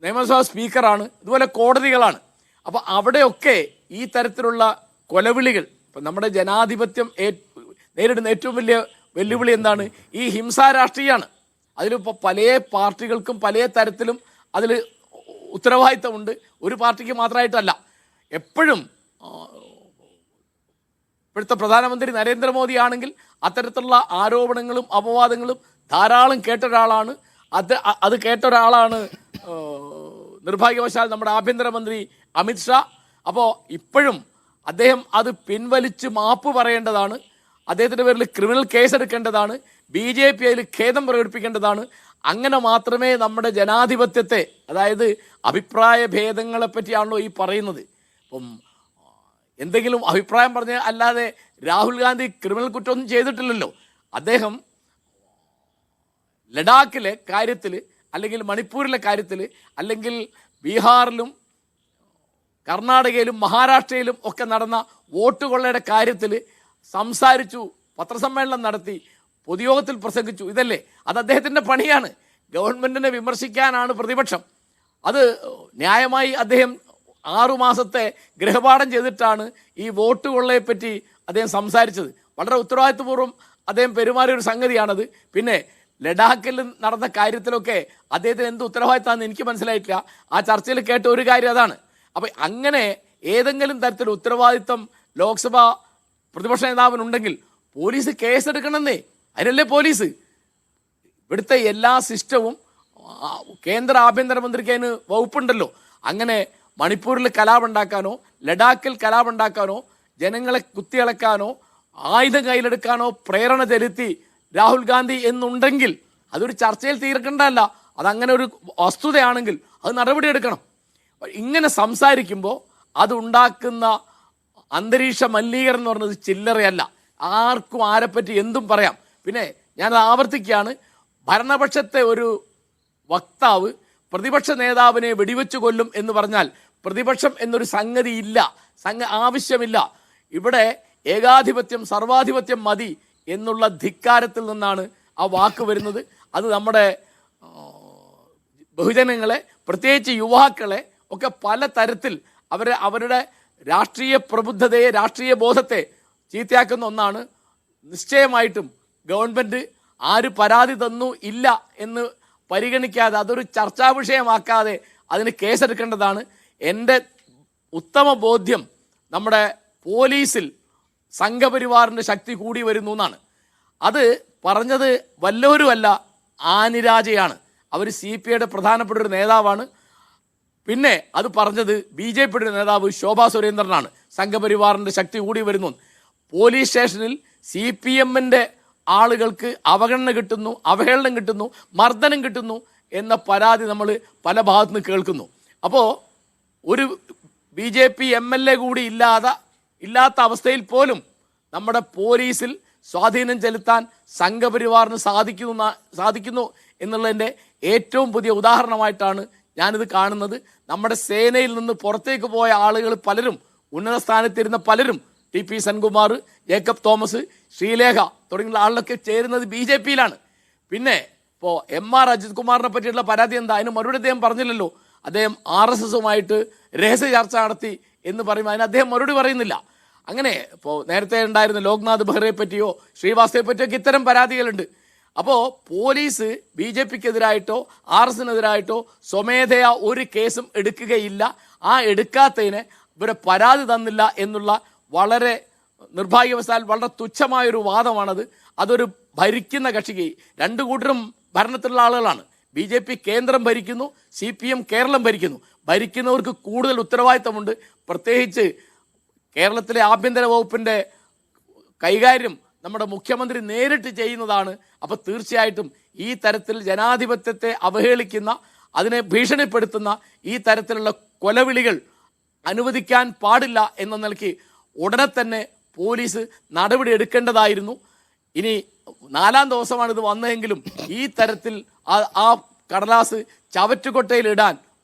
നിയമസഭാ സ്പീക്കറാണ്, ഇതുപോലെ കോടതികളാണ്. അപ്പോൾ അവിടെയൊക്കെ ഈ തരത്തിലുള്ള കൊലവിളികൾ, ഇപ്പം നമ്മുടെ ജനാധിപത്യം നേരിടുന്ന ഏറ്റവും വലിയ വെല്ലുവിളി എന്താണ്? ഈ ഹിംസാ രാഷ്ട്രീയമാണ്. അതിലിപ്പോൾ പല പാർട്ടികൾക്കും പല തരത്തിലും അതിൽ ഉത്തരവാദിത്തമുണ്ട്. ഒരു പാർട്ടിക്ക് മാത്രമായിട്ടല്ല. എപ്പോഴും ഇപ്പോഴത്തെ പ്രധാനമന്ത്രി നരേന്ദ്രമോദി ആണെങ്കിൽ അത്തരത്തിലുള്ള ആരോപണങ്ങളും അപവാദങ്ങളും ധാരാളം കേട്ട ഒരാളാണ്. അത് കേട്ട ഒരാളാണ് നിർഭാഗ്യവശാൽ നമ്മുടെ ആഭ്യന്തരമന്ത്രി അമിത്ഷാ. അപ്പോൾ ഇപ്പോഴും അദ്ദേഹം അത് പിൻവലിച്ച് മാപ്പ് പറയേണ്ടതാണ്. അദ്ദേഹത്തിൻ്റെ പേരിൽ ക്രിമിനൽ കേസെടുക്കേണ്ടതാണ്. BJP അതിൽ ഖേദം പ്രകടിപ്പിക്കേണ്ടതാണ്. അങ്ങനെ മാത്രമേ നമ്മുടെ ജനാധിപത്യത്തെ, അതായത് അഭിപ്രായ ഭേദങ്ങളെ പറ്റിയാണല്ലോ ഈ പറയുന്നത്. അപ്പം എന്തെങ്കിലും അഭിപ്രായം പറഞ്ഞ അല്ലാതെ രാഹുൽ ഗാന്ധി ക്രിമിനൽ കുറ്റമൊന്നും ചെയ്തിട്ടില്ലല്ലോ. അദ്ദേഹം ലഡാക്കിലെ കാര്യത്തിൽ, അല്ലെങ്കിൽ മണിപ്പൂരിലെ കാര്യത്തിൽ, അല്ലെങ്കിൽ ബീഹാറിലും കർണാടകയിലും മഹാരാഷ്ട്രയിലും ഒക്കെ നടന്ന വോട്ട് കൊള്ളയുടെ കാര്യത്തിൽ സംസാരിച്ചു, പത്രസമ്മേളനം നടത്തി, പൊതുയോഗത്തിൽ പ്രസംഗിച്ചു. ഇതല്ലേ? അത് അദ്ദേഹത്തിൻ്റെ പണിയാണ്. ഗവൺമെൻറ്റിനെ വിമർശിക്കാനാണ് പ്രതിപക്ഷം. അത് ന്യായമായി അദ്ദേഹം 6 മാസത്തെ ഗൃഹപാഠം ചെയ്തിട്ടാണ് ഈ വോട്ട് കൊള്ളയെപ്പറ്റി അദ്ദേഹം സംസാരിച്ചത്. വളരെ ഉത്തരവാദിത്വപൂർവ്വം അദ്ദേഹം പെരുമാറിയ ഒരു സംഗതിയാണത്. പിന്നെ ലഡാക്കിൽ നടന്ന കാര്യത്തിലൊക്കെ അദ്ദേഹത്തിന് എന്ത് ഉത്തരവാദിത്തമാണെന്ന് എനിക്ക് മനസ്സിലായിട്ടില്ല. ആ ചർച്ചയിൽ കേട്ട ഒരു കാര്യം അതാണ്. അപ്പം അങ്ങനെ ഏതെങ്കിലും തരത്തിൽ ഉത്തരവാദിത്തം ലോക്സഭ പ്രതിപക്ഷ നേതാവിനുണ്ടെങ്കിൽ പോലീസ് കേസെടുക്കണമെന്നേ. അതിനല്ലേ പോലീസ്. ഇവിടുത്തെ എല്ലാ സിസ്റ്റവും കേന്ദ്ര ആഭ്യന്തരമന്ത്രിക്ക് അതിന് വകുപ്പുണ്ടല്ലോ. അങ്ങനെ മണിപ്പൂരിൽ കലാപമുണ്ടാക്കാനോ, ലഡാക്കിൽ കലാപമുണ്ടാക്കാനോ, ജനങ്ങളെ കുത്തിയിളക്കാനോ, ആയുധം കയ്യിലെടുക്കാനോ പ്രേരണ ചെലുത്തി രാഹുൽ ഗാന്ധി എന്നുണ്ടെങ്കിൽ അതൊരു ചർച്ചയിൽ തീർക്കേണ്ടതല്ല. അതങ്ങനെ ഒരു വസ്തുതയാണെങ്കിൽ അത് നടപടിയെടുക്കണം. ഇങ്ങനെ സംസാരിക്കുമ്പോൾ അതുണ്ടാക്കുന്ന അന്തരീക്ഷ മലിനീകരണം എന്ന് പറയുന്നത് ചില്ലറയല്ല. ആർക്കും ആരെപ്പറ്റി എന്തും പറയാം. പിന്നെ ഞാനത് ആവർത്തിക്കുകയാണ്, ഭരണപക്ഷത്തെ ഒരു വക്താവ് പ്രതിപക്ഷ നേതാവിനെ വെടിവെച്ച് കൊല്ലും എന്ന് പറഞ്ഞാൽ പ്രതിപക്ഷം എന്നൊരു സംഗതി ഇല്ല, ആവശ്യമില്ല. ഇവിടെ ഏകാധിപത്യം സർവാധിപത്യം മതി എന്നുള്ള ധിക്കാരത്തിൽ നിന്നാണ് ആ വാക്ക് വരുന്നത്. അത് നമ്മുടെ ബഹുജനങ്ങളെ, പ്രത്യേകിച്ച് യുവാക്കളെ ഒക്കെ പല തരത്തിൽ അവരുടെ രാഷ്ട്രീയ പ്രബുദ്ധതയെ, രാഷ്ട്രീയ ബോധത്തെ ചീത്തയാക്കുന്ന ഒന്നാണ്. നിശ്ചയമായിട്ടും ഗവൺമെൻറ് ആര് പരാതി തന്നു ഇല്ല എന്ന് പരിഗണിക്കാതെ, അതൊരു ചർച്ചാ വിഷയമാക്കാതെ അതിന് കേസെടുക്കേണ്ടതാണ്. എൻ്റെ ഉത്തമ ബോധ്യം നമ്മുടെ പോലീസിൽ സംഘപരിവാറിൻ്റെ ശക്തി കൂടി വരുന്നു എന്നാണ്. അത് പറഞ്ഞത് വല്ലവരുമല്ല, ആനിരാജയാണ്. അവർ CPIയുടെ പ്രധാനപ്പെട്ട ഒരു നേതാവാണ്. പിന്നെ അത് പറഞ്ഞത് BJPയുടെ നേതാവ് ശോഭാ സുരേന്ദ്രനാണ്. സംഘപരിവാറിൻ്റെ ശക്തി കൂടി വരുന്നു. പോലീസ് സ്റ്റേഷനിൽ CPMൻ്റെ ആളുകൾക്ക് അവഗണന കിട്ടുന്നു, അവഹേളനം കിട്ടുന്നു, മർദ്ദനം കിട്ടുന്നു എന്ന പരാതി നമ്മൾ പല ഭാഗത്തു നിന്ന് കേൾക്കുന്നു. അപ്പോൾ ഒരു BJP MLA കൂടി ഇല്ലാത്ത അവസ്ഥയിൽ പോലും നമ്മുടെ പോലീസിൽ സ്വാധീനം ചെലുത്താൻ സംഘപരിവാറിന് സാധിക്കുന്നു എന്നുള്ളതിൻ്റെ ഏറ്റവും പുതിയ ഉദാഹരണമായിട്ടാണ് ഞാനിത് കാണുന്നത്. നമ്മുടെ സേനയിൽ നിന്ന് പുറത്തേക്ക് പോയ ആളുകൾ പലരും, ഉന്നത സ്ഥാനത്തിരുന്ന പലരും, TP Senkumar, Jacob Thomas, Sreelekha തുടങ്ങിയുള്ള ആളുകളൊക്കെ ചേരുന്നത് BJPയിലാണ്. പിന്നെ ഇപ്പോൾ MR അജിത് കുമാറിനെ പറ്റിയിട്ടുള്ള പരാതി എന്താ? അതിന് മറുപടി അദ്ദേഹം പറഞ്ഞില്ലല്ലോ. അദ്ദേഹം RSSുമായിട്ട് രഹസ്യ ചർച്ച നടത്തി എന്ന് പറയുമ്പോൾ അതിന് അദ്ദേഹം മറുപടി പറയുന്നില്ല. അങ്ങനെ ഇപ്പോൾ നേരത്തെ ഉണ്ടായിരുന്ന ലോക്നാഥ് ബെഹ്റയെ പറ്റിയോ ശ്രീവാസ്തവയെ പറ്റിയൊക്കെ ഇത്തരം പരാതികളുണ്ട്. അപ്പോൾ പോലീസ് BJPക്കെതിരായിട്ടോ RSനെതിരായിട്ടോ സ്വമേധയാ ഒരു കേസും എടുക്കുകയില്ല. ആ എടുക്കാത്തതിന് ഇവരെ പരാതി തന്നില്ല എന്നുള്ള വളരെ നിർഭാഗ്യവശാൽ വളരെ തുച്ഛമായൊരു വാദമാണത്. അതൊരു ഭരിക്കുന്ന കക്ഷിക്ക്, രണ്ടു കൂട്ടരും ഭരണത്തിലുള്ള ആളുകളാണ്. BJP കേന്ദ്രം ഭരിക്കുന്നു, CPM കേരളം ഭരിക്കുന്നു. ഭരിക്കുന്നവർക്ക് കൂടുതൽ ഉത്തരവാദിത്തമുണ്ട്. പ്രത്യേകിച്ച് കേരളത്തിലെ ആഭ്യന്തര വകുപ്പിൻ്റെ കൈകാര്യം നമ്മുടെ മുഖ്യമന്ത്രി നേരിട്ട് ചെയ്യുന്നതാണ്. അപ്പോൾ തീർച്ചയായിട്ടും ഈ തരത്തിൽ ജനാധിപത്യത്തെ അവഹേളിക്കുന്ന, അതിനെ ഭീഷണിപ്പെടുത്തുന്ന ഈ തരത്തിലുള്ള കൊലവിളികൾ അനുവദിക്കാൻ പാടില്ല എന്ന നിലയ്ക്ക് ഉടനെ തന്നെ പോലീസ് നടപടി എടുക്കേണ്ടതായിരുന്നു. ഇനി 4-ാം ദിവസമാണ് ഇത് വന്നതെങ്കിലും ഈ തരത്തിൽ ആ കടലാസ് ചവറ്റുകൊട്ടയിൽ ഇടാൻ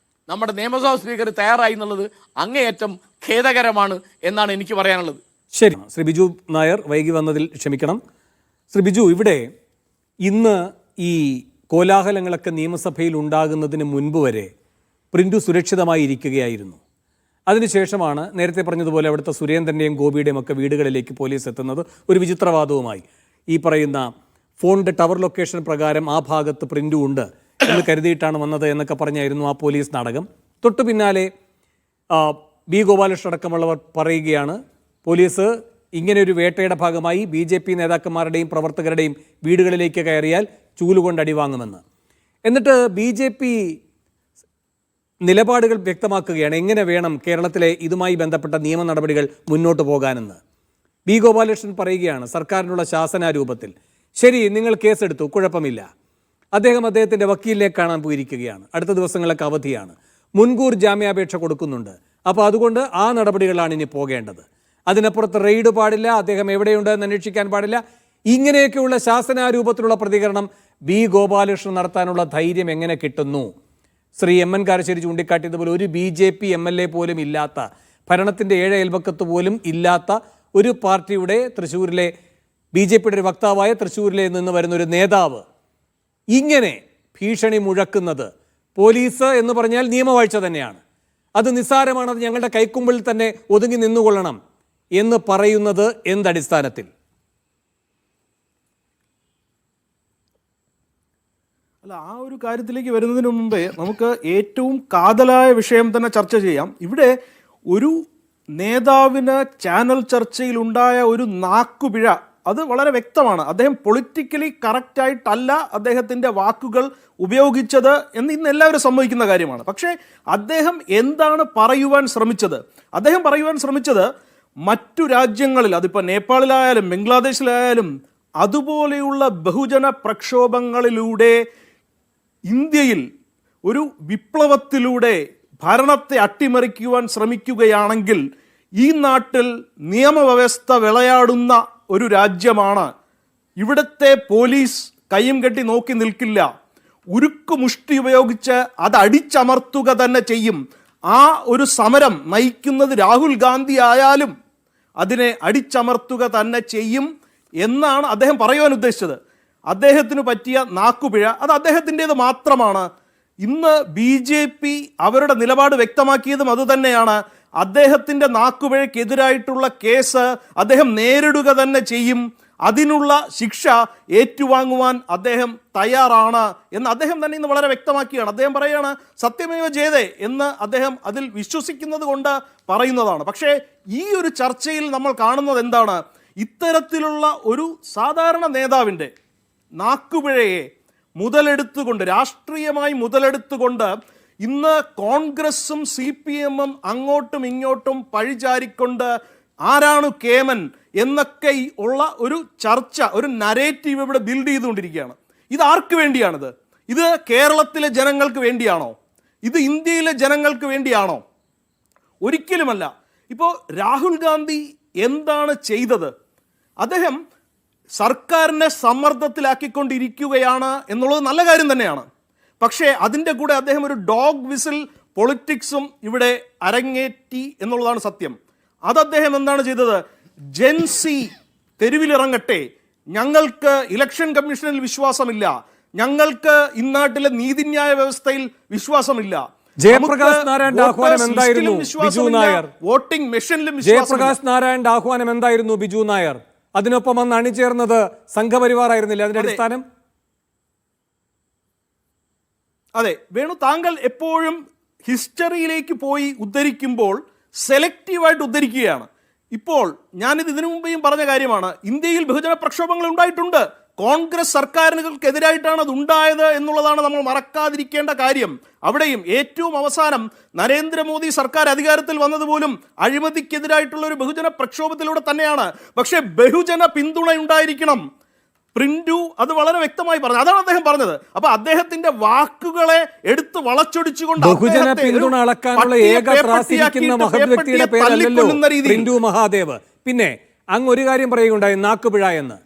നമ്മുടെ നിയമസഭാ സ്പീക്കർ തയ്യാറായി എന്നുള്ളത് അങ്ങേയറ്റം ഖേദകരമാണ് എന്നാണ് എനിക്ക് പറയാനുള്ളത്. ശരി, ശ്രീ ബിജു നായർ, വൈകി വന്നതിൽ ക്ഷമിക്കണം. ശ്രീ ബിജു, ഇവിടെ ഇന്ന് ഈ കോലാഹലങ്ങളൊക്കെ നിയമസഭയിൽ ഉണ്ടാകുന്നതിന് മുൻപ് വരെ പ്രിന്റു സുരക്ഷിതമായി ഇരിക്കുകയായിരുന്നു. അതിനുശേഷമാണ് നേരത്തെ പറഞ്ഞതുപോലെ അവിടുത്തെ സുരേന്ദ്രൻ്റെയും ഗോപിയുടെയും ഒക്കെ വീടുകളിലേക്ക് പോലീസ് എത്തുന്നത് ഒരു വിചിത്രവാദവുമായി. ഈ പറയുന്ന ഫോണിൻ്റെ ടവർ ലൊക്കേഷൻ പ്രകാരം ആ ഭാഗത്ത് പ്രിന്റും ഉണ്ട് എന്ന് കരുതിയിട്ടാണ് വന്നത് എന്നൊക്കെ പറഞ്ഞായിരുന്നു ആ പോലീസ് നാടകം. തൊട്ടു പിന്നാലെ ബി ഗോപാലകൃഷ്ണൻ അടക്കമുള്ളവർ പറയുകയാണ് പോലീസ് ഇങ്ങനെ ഒരു വേട്ടയുടെ ഭാഗമായി BJP നേതാക്കന്മാരുടെയും പ്രവർത്തകരുടെയും വീടുകളിലേക്ക് കയറിയാൽ ചൂലുകൊണ്ട് അടിവാങ്ങുമെന്ന്. എന്നിട്ട് BJP നിലപാടുകൾ വ്യക്തമാക്കുകയാണ് എങ്ങനെ വേണം കേരളത്തിലെ ഇതുമായി ബന്ധപ്പെട്ട നിയമ നടപടികൾ മുന്നോട്ട് പോകാനെന്ന്. ബി ഗോപാലകൃഷ്ണൻ പറയുകയാണ് സർക്കാരിനുള്ള ശാസനാരൂപത്തിൽ. ശരി, നിങ്ങൾ കേസെടുത്തു, കുഴപ്പമില്ല. അദ്ദേഹത്തിൻ്റെ വക്കീലിനെ കാണാൻ പോയിരിക്കുകയാണ്. അടുത്ത ദിവസങ്ങളൊക്കെ അവധിയാണ്. മുൻകൂർ ജാമ്യാപേക്ഷ കൊടുക്കുന്നുണ്ട്. അപ്പോൾ അതുകൊണ്ട് ആ നടപടികളാണ് ഇനി പോകേണ്ടത്. അതിനപ്പുറത്ത് റെയ്ഡ് പാടില്ല, അദ്ദേഹം എവിടെയുണ്ട് എന്ന് അന്വേഷിക്കാൻ പാടില്ല. ഇങ്ങനെയൊക്കെയുള്ള ശാസനാരൂപത്തിലുള്ള പ്രതികരണം ബി ഗോപാലകൃഷ്ണൻ നടത്താനുള്ള ധൈര്യം എങ്ങനെ കിട്ടുന്നു? ശ്രീ MN കാരശ്ശേരി ചൂണ്ടിക്കാട്ടിയതുപോലെ ഒരു BJP MLA പോലും ഇല്ലാത്ത, ഭരണത്തിൻ്റെ 7 അയൽപക്കത്ത് പോലും ഇല്ലാത്ത ഒരു പാർട്ടിയുടെ തൃശ്ശൂരിലെ BJPയുടെ ഒരു വക്താവായ തൃശ്ശൂരിലെ നിന്ന് വരുന്ന ഒരു നേതാവ് ഇങ്ങനെ ഭീഷണി മുഴക്കുന്നത്, പോലീസ് എന്ന് പറഞ്ഞാൽ നിയമവാഴ്ച തന്നെയാണ്, അത് നിസ്സാരമാണ്, അത് ഞങ്ങളുടെ കൈക്കുമ്പിൽ തന്നെ ഒതുങ്ങി നിന്നുകൊള്ളണം എന്ന് പറയുന്നത് എന്തടിസ്ഥാനത്തിൽ? അല്ല, ആ ഒരു കാര്യത്തിലേക്ക് വരുന്നതിന് മുമ്പേ നമുക്ക് ഏറ്റവും കാതലായ വിഷയം തന്നെ ചർച്ച ചെയ്യാം. ഇവിടെ ഒരു നേതാവിന് ചാനൽ ചർച്ചയിൽ ഉണ്ടായ ഒരു നാക്കുപിഴ, അത് വളരെ വ്യക്തമാണ്. അദ്ദേഹം പൊളിറ്റിക്കലി കറക്റ്റായിട്ടല്ല അദ്ദേഹത്തിൻ്റെ വാക്കുകൾ ഉപയോഗിച്ചത് എന്ന് ഇന്ന് എല്ലാവരും സമ്മതിക്കുന്ന കാര്യമാണ്. പക്ഷേ അദ്ദേഹം എന്താണ് പറയുവാൻ ശ്രമിച്ചത്? അദ്ദേഹം പറയുവാൻ ശ്രമിച്ചത് മറ്റു രാജ്യങ്ങളിൽ, അതിപ്പോൾ നേപ്പാളിലായാലും ബംഗ്ലാദേശിലായാലും അതുപോലെയുള്ള ബഹുജന പ്രക്ഷോഭങ്ങളിലൂടെ ഇന്ത്യയിൽ ഒരു വിപ്ലവത്തിലൂടെ ഭരണത്തെ അട്ടിമറിക്കുവാൻ ശ്രമിക്കുകയാണെങ്കിൽ ഈ നാട്ടിൽ നിയമവ്യവസ്ഥ വിളയാടുന്ന ഒരു രാജ്യമാണ്. ഇവിടുത്തെ പോലീസ് കയ്യും കെട്ടി നോക്കി നിൽക്കില്ല. ഉരുക്കു മുഷ്ടി ഉപയോഗിച്ച് അത് അടിച്ചമർത്തുക തന്നെ ചെയ്യും. ആ ഒരു സമരം നയിക്കുന്നത് രാഹുൽ ഗാന്ധി ആയാലും അതിനെ അടിച്ചമർത്തുക തന്നെ ചെയ്യും എന്നാണ് അദ്ദേഹം പറയുവാൻ ഉദ്ദേശിച്ചത്. അദ്ദേഹത്തിന് പറ്റിയ നാക്കുപിഴ അത് അദ്ദേഹത്തിൻ്റേത് മാത്രമാണ്. ഇന്ന് BJP അവരുടെ നിലപാട് വ്യക്തമാക്കിയതും അതുതന്നെയാണ്. അദ്ദേഹത്തിൻ്റെ നാക്കുപിഴയ്ക്കെതിരായിട്ടുള്ള കേസ് അദ്ദേഹം നേരിടുക തന്നെ ചെയ്യും. അതിനുള്ള ശിക്ഷ ഏറ്റുവാങ്ങുവാൻ അദ്ദേഹം തയ്യാറാണ് എന്ന് അദ്ദേഹം തന്നെ ഇന്ന് വളരെ വ്യക്തമാക്കിയാണ്. അദ്ദേഹം പറയുകയാണ് സത്യമേവ ജയതേ എന്ന് അദ്ദേഹം അതിൽ വിശ്വസിക്കുന്നത് കൊണ്ട് പറയുന്നതാണ്. പക്ഷേ ഈ ഒരു ചർച്ചയിൽ നമ്മൾ കാണുന്നത് എന്താണ്? ഇത്തരത്തിലുള്ള ഒരു സാധാരണ നേതാവിൻ്റെ നാക്കുപിഴയെ മുതലെടുത്തുകൊണ്ട്, രാഷ്ട്രീയമായി മുതലെടുത്തുകൊണ്ട് ഇന്ന് കോൺഗ്രസും CPM-ഉം അങ്ങോട്ടും ഇങ്ങോട്ടും പഴിചാരിക്കൊണ്ട് ആരാണ് കേമൻ എന്നൊക്കെ ഉള്ള ഒരു ചർച്ച, ഒരു നരേറ്റീവ് ഇവിടെ ബിൽഡ് ചെയ്തുകൊണ്ടിരിക്കുകയാണ്. ഇത് ആർക്ക് വേണ്ടിയാണിത്? ഇത് കേരളത്തിലെ ജനങ്ങൾക്ക് വേണ്ടിയാണോ? ഇത് ഇന്ത്യയിലെ ജനങ്ങൾക്ക് വേണ്ടിയാണോ? ഒരിക്കലുമല്ല. ഇപ്പോൾ രാഹുൽ ഗാന്ധി എന്താണ് ചെയ്തത്? അദ്ദേഹം സർക്കാരിനെ സമ്മർദ്ദത്തിലാക്കിക്കൊണ്ടിരിക്കുകയാണ് എന്നുള്ളത് നല്ല കാര്യം തന്നെയാണ്. പക്ഷേ അതിൻ്റെ കൂടെ അദ്ദേഹം ഒരു ഡോഗ് വിസിൽ പൊളിറ്റിക്സും ഇവിടെ അരങ്ങേറ്റി എന്നുള്ളതാണ് സത്യം. അത് അദ്ദേഹം എന്താണ് ചെയ്തത്? ജെൻസി തെരുവിലിറങ്ങട്ടെ, ഞങ്ങൾക്ക് ഇലക്ഷൻ കമ്മീഷനിൽ വിശ്വാസമില്ല, ഞങ്ങൾക്ക് ഇന്നാട്ടിലെ നീതിന്യായ വ്യവസ്ഥയിൽ വിശ്വാസമില്ല, ജയപ്രകാശ് നാരായണന്റെ ആഹ്വാനം എന്തായിരുന്നു ബിജു നായർ? വോട്ടിംഗ് മെഷീനിലും ജയപ്രകാശ് നാരായണന്റെ ആഹ്വാനം എന്തായിരുന്നു ബിജു നായർ? അതിനൊപ്പം അന്ന് അണിചേർന്നത് സംഘപരിവാർ ആയിരുന്നില്ല അതിന്റെ അടിസ്ഥാനം? അതെ വേണു, താങ്കൾ എപ്പോഴും ഹിസ്റ്ററിയിലേക്ക് പോയി ഉദ്ധരിക്കുമ്പോൾ സെലക്റ്റീവായിട്ട് ഉദ്ധരിക്കുകയാണ്. ഇപ്പോൾ ഞാനിത് ഇതിനു മുമ്പേയും പറഞ്ഞ കാര്യമാണ്. ഇന്ത്യയിൽ ബഹുജന പ്രക്ഷോഭങ്ങൾ ഉണ്ടായിട്ടുണ്ട്. കോൺഗ്രസ് സർക്കാരുകൾക്കെതിരായിട്ടാണ് അത് ഉണ്ടായത് എന്നുള്ളതാണ് നമ്മൾ മറക്കാതിരിക്കേണ്ട കാര്യം. അവിടെയും ഏറ്റവും അവസാനം നരേന്ദ്രമോദി സർക്കാർ അധികാരത്തിൽ വന്നതുപോലും അഴിമതിക്കെതിരായിട്ടുള്ള ഒരു ബഹുജന പ്രക്ഷോഭത്തിലൂടെ തന്നെയാണ്. പക്ഷേ ബഹുജന പിന്തുണ ഉണ്ടായിരിക്കണം. പ്രിന്റു അത് വളരെ വ്യക്തമായി പറഞ്ഞു. അതാണ് അദ്ദേഹം പറഞ്ഞത്. അപ്പൊ അദ്ദേഹത്തിന്റെ വാക്കുകളെ എടുത്ത് വളച്ചൊടിച്ചുകൊണ്ട് ബഹുജന പിന്തുണ അളക്കാനുള്ള ഏക ത്രാസിരിക്കുന്ന മഹത് വ്യക്തിയുടെ പേരല്ലല്ലോ പ്രിന്റു മഹാദേവ്. പിന്നെ അങ്ങ് ഒരു കാര്യം പറയുകയുണ്ടായി, നാക്കുപിഴ എന്ന്.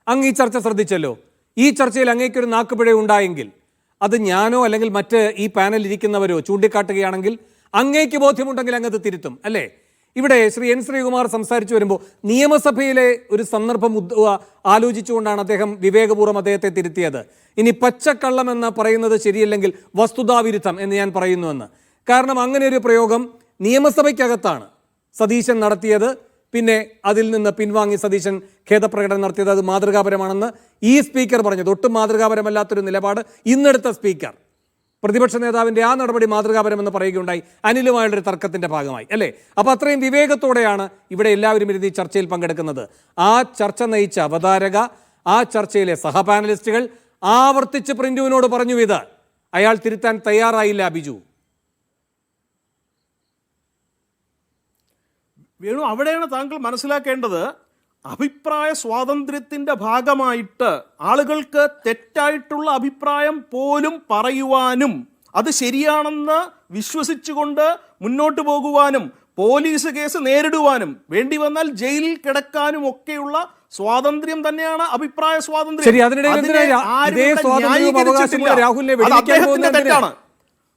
അങ്ങ് ഈ ചർച്ച ശ്രദ്ധിച്ചല്ലോ. ഈ ചർച്ചയിൽ അങ്ങേക്കൊരു നാക്കുപിഴ ഉണ്ടായെങ്കിൽ അത് ഞാനോ അല്ലെങ്കിൽ മറ്റ് ഈ പാനൽ ഇരിക്കുന്നവരോ ചൂണ്ടിക്കാട്ടുകയാണെങ്കിൽ അങ്ങേക്ക് ബോധ്യമുണ്ടെങ്കിൽ അങ്ങ് അത് തിരുത്തും അല്ലേ? ഇവിടെ ശ്രീ എൻ ശ്രീകുമാർ സംസാരിച്ചു വരുമ്പോൾ നിയമസഭയിലെ ഒരു സന്ദർഭം ആലോചിച്ചുകൊണ്ടാണ് അദ്ദേഹം വിവേകപൂർവ്വം അദ്ദേഹത്തെ തിരുത്തിയത്. ഇനി പച്ചക്കള്ളം എന്ന് പറയുന്നത് ശരിയല്ലെങ്കിൽ വസ്തുതാവിരുദ്ധം എന്ന് ഞാൻ പറയുന്നുവെന്ന്. കാരണം അങ്ങനെ ഒരു പ്രയോഗം നിയമസഭയ്ക്കകത്താണ് സതീശൻ നടത്തിയത്. പിന്നെ അതിൽ നിന്ന് പിൻവാങ്ങി സതീശൻ ഖേദപ്രകടനം നടത്തിയത് അത് മാതൃകാപരമാണെന്ന് ഈ സ്പീക്കർ പറഞ്ഞത്. ഒട്ടും മാതൃകാപരമല്ലാത്തൊരു നിലപാട് ഇന്നെടുത്ത സ്പീക്കർ, പ്രതിപക്ഷ നേതാവിൻ്റെ ആ നടപടി മാതൃകാപരമെന്ന് പറയുകയുണ്ടായി. അനിലുമായുള്ളൊരു തർക്കത്തിൻ്റെ ഭാഗമായി അല്ലേ? അപ്പോൾ അത്രയും വിവേകത്തോടെയാണ് ഇവിടെ എല്ലാവരും ഇരുന്ന് ഈ ചർച്ചയിൽ പങ്കെടുക്കുന്നത്. ആ ചർച്ച നയിച്ച അവതാരക, ആ ചർച്ചയിലെ സഹപാനലിസ്റ്റുകൾ ആവർത്തിച്ച് പ്രിന്റുവിനോട് പറഞ്ഞു ഇത്. അയാൾ തിരുത്താൻ തയ്യാറായില്ല. ബിജു വേണു, അവിടെയാണ് താങ്കൾ മനസ്സിലാക്കേണ്ടത്. അഭിപ്രായ സ്വാതന്ത്ര്യത്തിന്റെ ഭാഗമായിട്ട് ആളുകൾക്ക് തെറ്റായിട്ടുള്ള അഭിപ്രായം പോലും പറയുവാനും അത് ശരിയാണെന്ന് വിശ്വസിച്ചുകൊണ്ട് മുന്നോട്ട് പോകുവാനും പോലീസ് കേസ് നേരിടുവാനും വേണ്ടി വന്നാൽ ജയിലിൽ കിടക്കാനും ഒക്കെയുള്ള സ്വാതന്ത്ര്യം തന്നെയാണ് അഭിപ്രായ സ്വാതന്ത്ര്യം. ശരി, തെറ്റാണ്.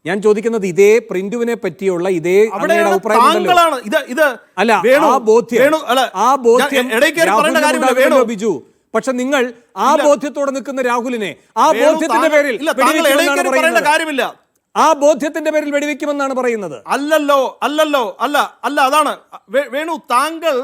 ഞാൻ ചോദിക്കുന്നത് ഇതേ പ്രിന്റുവിനെ പറ്റിയുള്ള ഇതേ ബിജു. പക്ഷെ നിങ്ങൾ ആ ബോധ്യത്തോടെ നിൽക്കുന്ന രാഹുലിനെ ആ ബോധ്യത്തിന്റെ പേരിൽ കാര്യമില്ല, ആ ബോധ്യത്തിന്റെ പേരിൽ വെടിവെക്കുമെന്നാണ് പറയുന്നത്. അല്ല അതാണ് വേണു, താങ്കൾ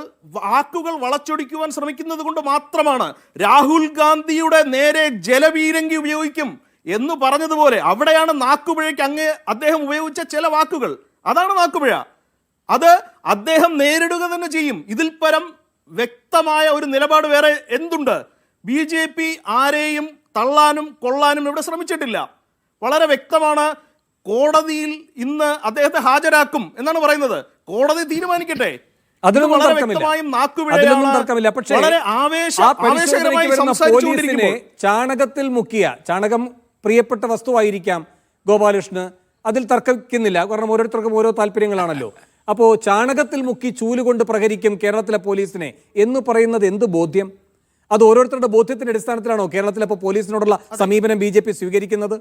വാക്കുകൾ വളച്ചൊടിക്കുവാൻ ശ്രമിക്കുന്നത് കൊണ്ട് മാത്രമാണ് രാഹുൽ ഗാന്ധിയുടെ നേരെ ജലപീരങ്കി ഉപയോഗിക്കും എന്ന് പറഞ്ഞതുപോലെ അവിടെയാണ് നാക്കുപിഴയ്ക്ക് അദ്ദേഹം ഉപയോഗിച്ച ചില വാക്കുകൾ. അതാണ് നാക്കുപിഴ. അത് അദ്ദേഹം നേരിടുക തന്നെ ചെയ്യും. ഇതിൽ പരം വ്യക്തമായ ഒരു നിലപാട് വേറെ എന്തുണ്ട്? BJP ആരെയും തള്ളാനും കൊള്ളാനും ഇവിടെ ശ്രമിച്ചിട്ടില്ല. വളരെ വ്യക്തമാണ്. കോടതിയിൽ ഇന്ന് അദ്ദേഹത്തെ ഹാജരാക്കും എന്നാണ് പറയുന്നത്. കോടതി തീരുമാനിക്കട്ടെ. വളരെ വ്യക്തമായും നാക്കുപിഴയാണ്. പക്ഷേ ചാണകത്തിൽ മുക്കിയ, ചാണകം പ്രിയപ്പെട്ട വസ്തുവായിരിക്കാം ഗോപാലകൃഷ്ണന്, അതിൽ തർക്കിക്കുന്നില്ല. കാരണം ഓരോരുത്തർക്കും ഓരോ താല്പര്യങ്ങളാണല്ലോ. അപ്പോൾ ചാണകത്തിൽ മുക്കി ചൂലുകൊണ്ട് പ്രഹരിക്കും കേരളത്തിലെ പോലീസിനെ എന്ന് പറയുന്നത് എന്ത് ബോധ്യം? അത് ഓരോരുത്തരുടെ ബോധ്യത്തിന്റെ അടിസ്ഥാനത്തിലാണോ കേരളത്തിലെ പോലീസിനോടുള്ള സമീപനം BJP സ്വീകരിക്കുന്നത്?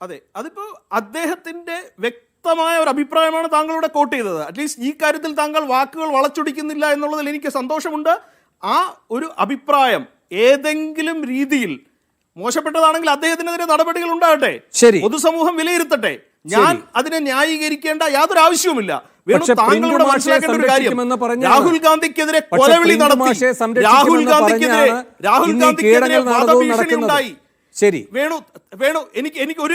അതെ, അതിപ്പോ അദ്ദേഹത്തിന്റെ വ്യക്തമായ ഒരു അഭിപ്രായമാണ് താങ്കളുടെ കോട്ട് ചെയ്തത്. അറ്റ്ലീസ്റ്റ് ഈ കാര്യത്തിൽ താങ്കൾ വാക്കുകൾ വളച്ചൊടിക്കുന്നില്ല എന്നുള്ളതിൽ എനിക്ക് സന്തോഷമുണ്ട്. ആ ഒരു അഭിപ്രായം ഏതെങ്കിലും രീതിയിൽ മോശപ്പെട്ടതാണെങ്കിൽ അദ്ദേഹത്തിനെതിരെ നടപടികൾ ഉണ്ടാകട്ടെ, പൊതുസമൂഹം വിലയിരുത്തട്ടെ. ഞാൻ അതിനെ ന്യായീകരിക്കേണ്ട യാതൊരു ആവശ്യവുമില്ല. താങ്കളോട് മനസ്സിലാക്കേണ്ട ഒരു കാര്യം, രാഹുൽ ഗാന്ധിക്കെതിരെ കൊലവിളി നടത്തി, രാഹുൽ ഗാന്ധിക്കെതിരെ വധഭീഷണി ഉണ്ടായി. ശരി വേണു എനിക്ക് ഒരു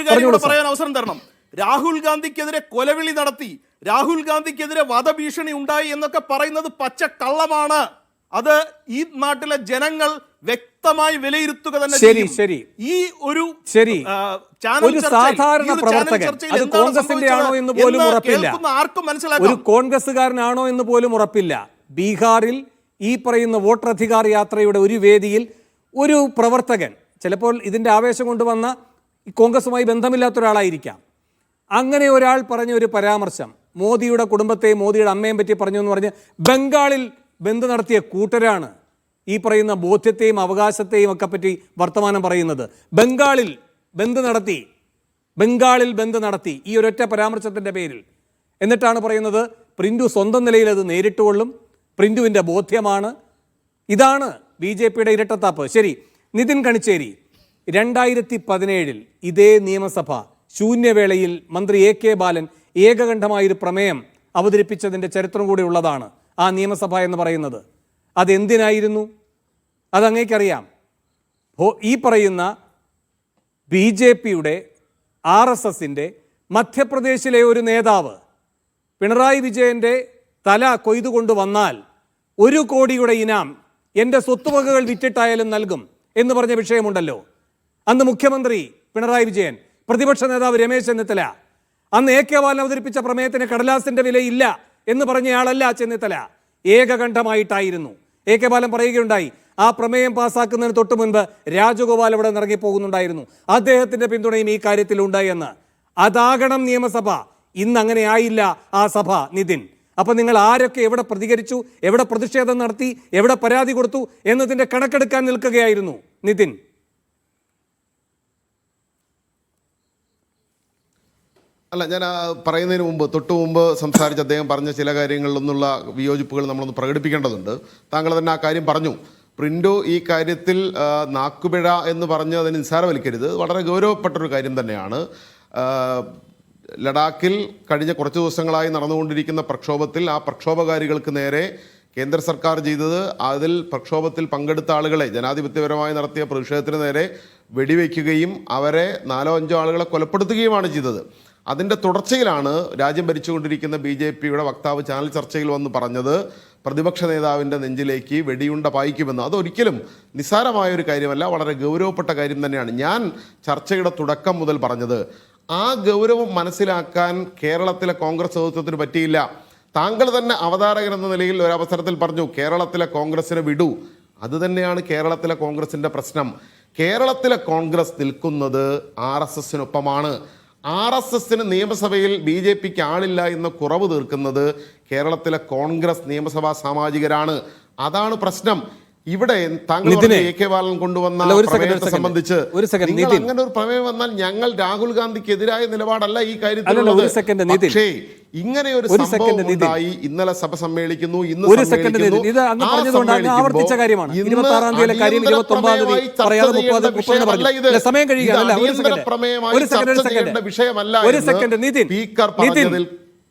കാര്യം കൂടെ പറയാൻ അവസരം തരണം. രാഹുൽ ഗാന്ധിക്കെതിരെ കൊലവിളി നടത്തി, രാഹുൽ ഗാന്ധിക്കെതിരെ വധഭീഷണി ഉണ്ടായി എന്നൊക്കെ പറയുന്നത് പച്ച കള്ളമാണ്. അത് ഈ നാട്ടിലെ ജനങ്ങൾ വ്യക്തമായി വിലയിരുത്തുക തന്നെ ചെയ്യും. ഈ ഒരു സാധാരണ പ്രവർത്തകൻ അത് കോൺഗ്രസിന്റെ ആണോ എന്ന് പോലും ഉറപ്പില്ല, ആർക്കും മനസ്സിലാക്കാം, ഒരു കോൺഗ്രസ്സുകാരനാണോ എന്ന് പോലും ഉറപ്പില്ല. ബീഹാറിൽ ഈ പറയുന്ന വോട്ടധികാർ യാത്രയുടെ ഒരു വേദിയിൽ ഒരു പ്രവർത്തകൻ, ചിലപ്പോൾ ഇതിന്റെ ആവേശം കൊണ്ടുവന്ന കോൺഗ്രസുമായി ബന്ധമില്ലാത്ത ഒരാളായിരിക്കാം, അങ്ങനെ ഒരാൾ പറഞ്ഞ ഒരു പരാമർശം മോദിയുടെ കുടുംബത്തെയും മോദിയുടെ അമ്മയും പറ്റി പറഞ്ഞു എന്ന് പറഞ്ഞ് ബംഗാളിൽ ബന്ദ് നടത്തിയ കൂട്ടരാണ് ഈ പറയുന്ന ബോധ്യത്തെയും അവകാശത്തെയും ഒക്കെ പറ്റി വർത്തമാനം പറയുന്നത്. ബംഗാളിൽ ബന്ദ് നടത്തി ഈ ഒരൊറ്റ പരാമർശത്തിൻ്റെ പേരിൽ. എന്നിട്ടാണ് പറയുന്നത് പ്രിന്റു സ്വന്തം നിലയിൽ അത് നേരിട്ടുകൊള്ളും, പ്രിന്റുവിൻ്റെ ബോധ്യമാണ്. ഇതാണ് BJPയുടെ ഇരട്ടത്താപ്പ്. ശരി, നിതിൻ കണിച്ചേരി, 2017 ഇതേ നിയമസഭ ശൂന്യവേളയിൽ മന്ത്രി AK ബാലൻ ഏകകണ്ഠമായൊരു പ്രമേയം അവതരിപ്പിച്ചതിൻ്റെ ചരിത്രം കൂടി ഉള്ളതാണ് ആ നിയമസഭ എന്ന് പറയുന്നത്. അതെന്തിനായിരുന്നു? അതങ്ങേക്കറിയാം. ഈ പറയുന്ന BJPയുടെ RSSന്റെ മധ്യപ്രദേശിലെ ഒരു നേതാവ് പിണറായി വിജയൻ്റെ തല കൊയ്തുകൊണ്ടുവന്നാൽ 1 കോടിയുടെ ഇനാം എൻ്റെ സ്വത്തുവകകൾ വിറ്റിട്ടായാലും നൽകും എന്ന് പറഞ്ഞ വിഷയമുണ്ടല്ലോ. അന്ന് മുഖ്യമന്ത്രി പിണറായി വിജയൻ, പ്രതിപക്ഷ നേതാവ് രമേശ് ചെന്നിത്തല, അന്ന് AK ബാലൻ അവതരിപ്പിച്ച പ്രമേയത്തിന് കടലാസിന്റെ വിലയില്ല എന്ന് പറഞ്ഞയാളല്ല ചെന്നിത്തല. ഏകകണ്ഠമായിട്ടായിരുന്നു. AK ബാലൻ പറയുകയുണ്ടായി, ആ പ്രമേയം പാസ്സാക്കുന്നതിന് തൊട്ട് മുൻപ് രാജഗോപാൽ അവിടെ ഇറങ്ങിപ്പോകുന്നുണ്ടായിരുന്നു, അദ്ദേഹത്തിന്റെ പിന്തുണയും ഈ കാര്യത്തിൽ ഉണ്ടായെന്ന്. അതാകണം നിയമസഭ. ഇന്ന് അങ്ങനെ ആയില്ല ആ സഭ, നിതിൻ. അപ്പൊ നിങ്ങൾ ആരൊക്കെ എവിടെ പ്രതികരിച്ചു, എവിടെ പ്രതിഷേധം നടത്തി, എവിടെ പരാതി കൊടുത്തു എന്നതിന്റെ കണക്കെടുക്കാൻ നിൽക്കുകയായിരുന്നു നിതിൻ. അല്ല, ഞാൻ പറയുന്നതിന് മുമ്പ്, തൊട്ടു മുമ്പ് സംസാരിച്ച് അദ്ദേഹം പറഞ്ഞ ചില കാര്യങ്ങളിലൊന്നുള്ള വിയോജിപ്പുകൾ നമ്മളൊന്ന് പ്രകടിപ്പിക്കേണ്ടതുണ്ട്. താങ്കൾ തന്നെ ആ കാര്യം പറഞ്ഞു. പ്രിൻറ്റോ ഈ കാര്യത്തിൽ നാക്കുപിഴ എന്ന് പറഞ്ഞ് അതിന് നിസ്സാരവൽക്കരുത്. വളരെ ഗൗരവപ്പെട്ടൊരു കാര്യം തന്നെയാണ്. ലഡാക്കിൽ കഴിഞ്ഞ കുറച്ച് ദിവസങ്ങളായി നടന്നുകൊണ്ടിരിക്കുന്ന പ്രക്ഷോഭത്തിൽ ആ പ്രക്ഷോഭകാരികൾക്ക് നേരെ കേന്ദ്ര സർക്കാർ ചെയ്തത്, അതിൽ പ്രക്ഷോഭത്തിൽ പങ്കെടുത്ത ആളുകളെ ജനാധിപത്യപരമായി നടത്തിയ പ്രതിഷേധത്തിന് നേരെ വെടിവെക്കുകയും അവരെ 4-5 ആളുകളെ കൊലപ്പെടുത്തുകയുമാണ് ചെയ്തത്. അതിൻ്റെ തുടർച്ചയിലാണ് രാജ്യം ഭരിച്ചുകൊണ്ടിരിക്കുന്ന BJPയുടെ വക്താവ് ചാനൽ ചർച്ചയിൽ വന്ന് പറഞ്ഞത് പ്രതിപക്ഷ നേതാവിൻ്റെ നെഞ്ചിലേക്ക് വെടിയുണ്ട പായിക്കുമെന്ന്. അതൊരിക്കലും നിസ്സാരമായൊരു കാര്യമല്ല, വളരെ ഗൗരവപ്പെട്ട കാര്യം തന്നെയാണ്. ഞാൻ ചർച്ചയുടെ തുടക്കം മുതൽ പറഞ്ഞത്, ആ ഗൗരവം മനസ്സിലാക്കാൻ കേരളത്തിലെ കോൺഗ്രസ് നേതൃത്വത്തിന് പറ്റിയില്ല. താങ്കൾ തന്നെ അവതാരകൻ എന്ന നിലയിൽ ഒരവസരത്തിൽ പറഞ്ഞു, കേരളത്തിലെ കോൺഗ്രസിനെ വിടൂ. അതുതന്നെയാണ് കേരളത്തിലെ കോൺഗ്രസിൻ്റെ പ്രശ്നം. കേരളത്തിലെ കോൺഗ്രസ് നിൽക്കുന്നത് RSSനൊപ്പമാണ്. RSSന് നിയമസഭയിൽ BJPക്ക് ആളില്ല എന്ന കുറവ് തീർക്കുന്നത് കേരളത്തിലെ കോൺഗ്രസ് നിയമസഭാ സാമാജികരാണ്. അതാണ് പ്രശ്നം. ഇവിടെ താങ്കൾ AK ബാലൻ കൊണ്ടുവന്ന പ്രമേയത്തെ സംബന്ധിച്ച് അങ്ങനെ ഒരു പ്രമേയം വന്നാൽ ഞങ്ങൾ രാഹുൽ ഗാന്ധിക്ക് എതിരായ നിലപാടല്ല ഈ കാര്യത്തിലുള്ളത്. പക്ഷേ ഇങ്ങനെ ഒരു സംഭവം ഉണ്ടായി. ഇന്നലെ സഭ സമ്മേളിക്കുന്നു, ഇന്ന്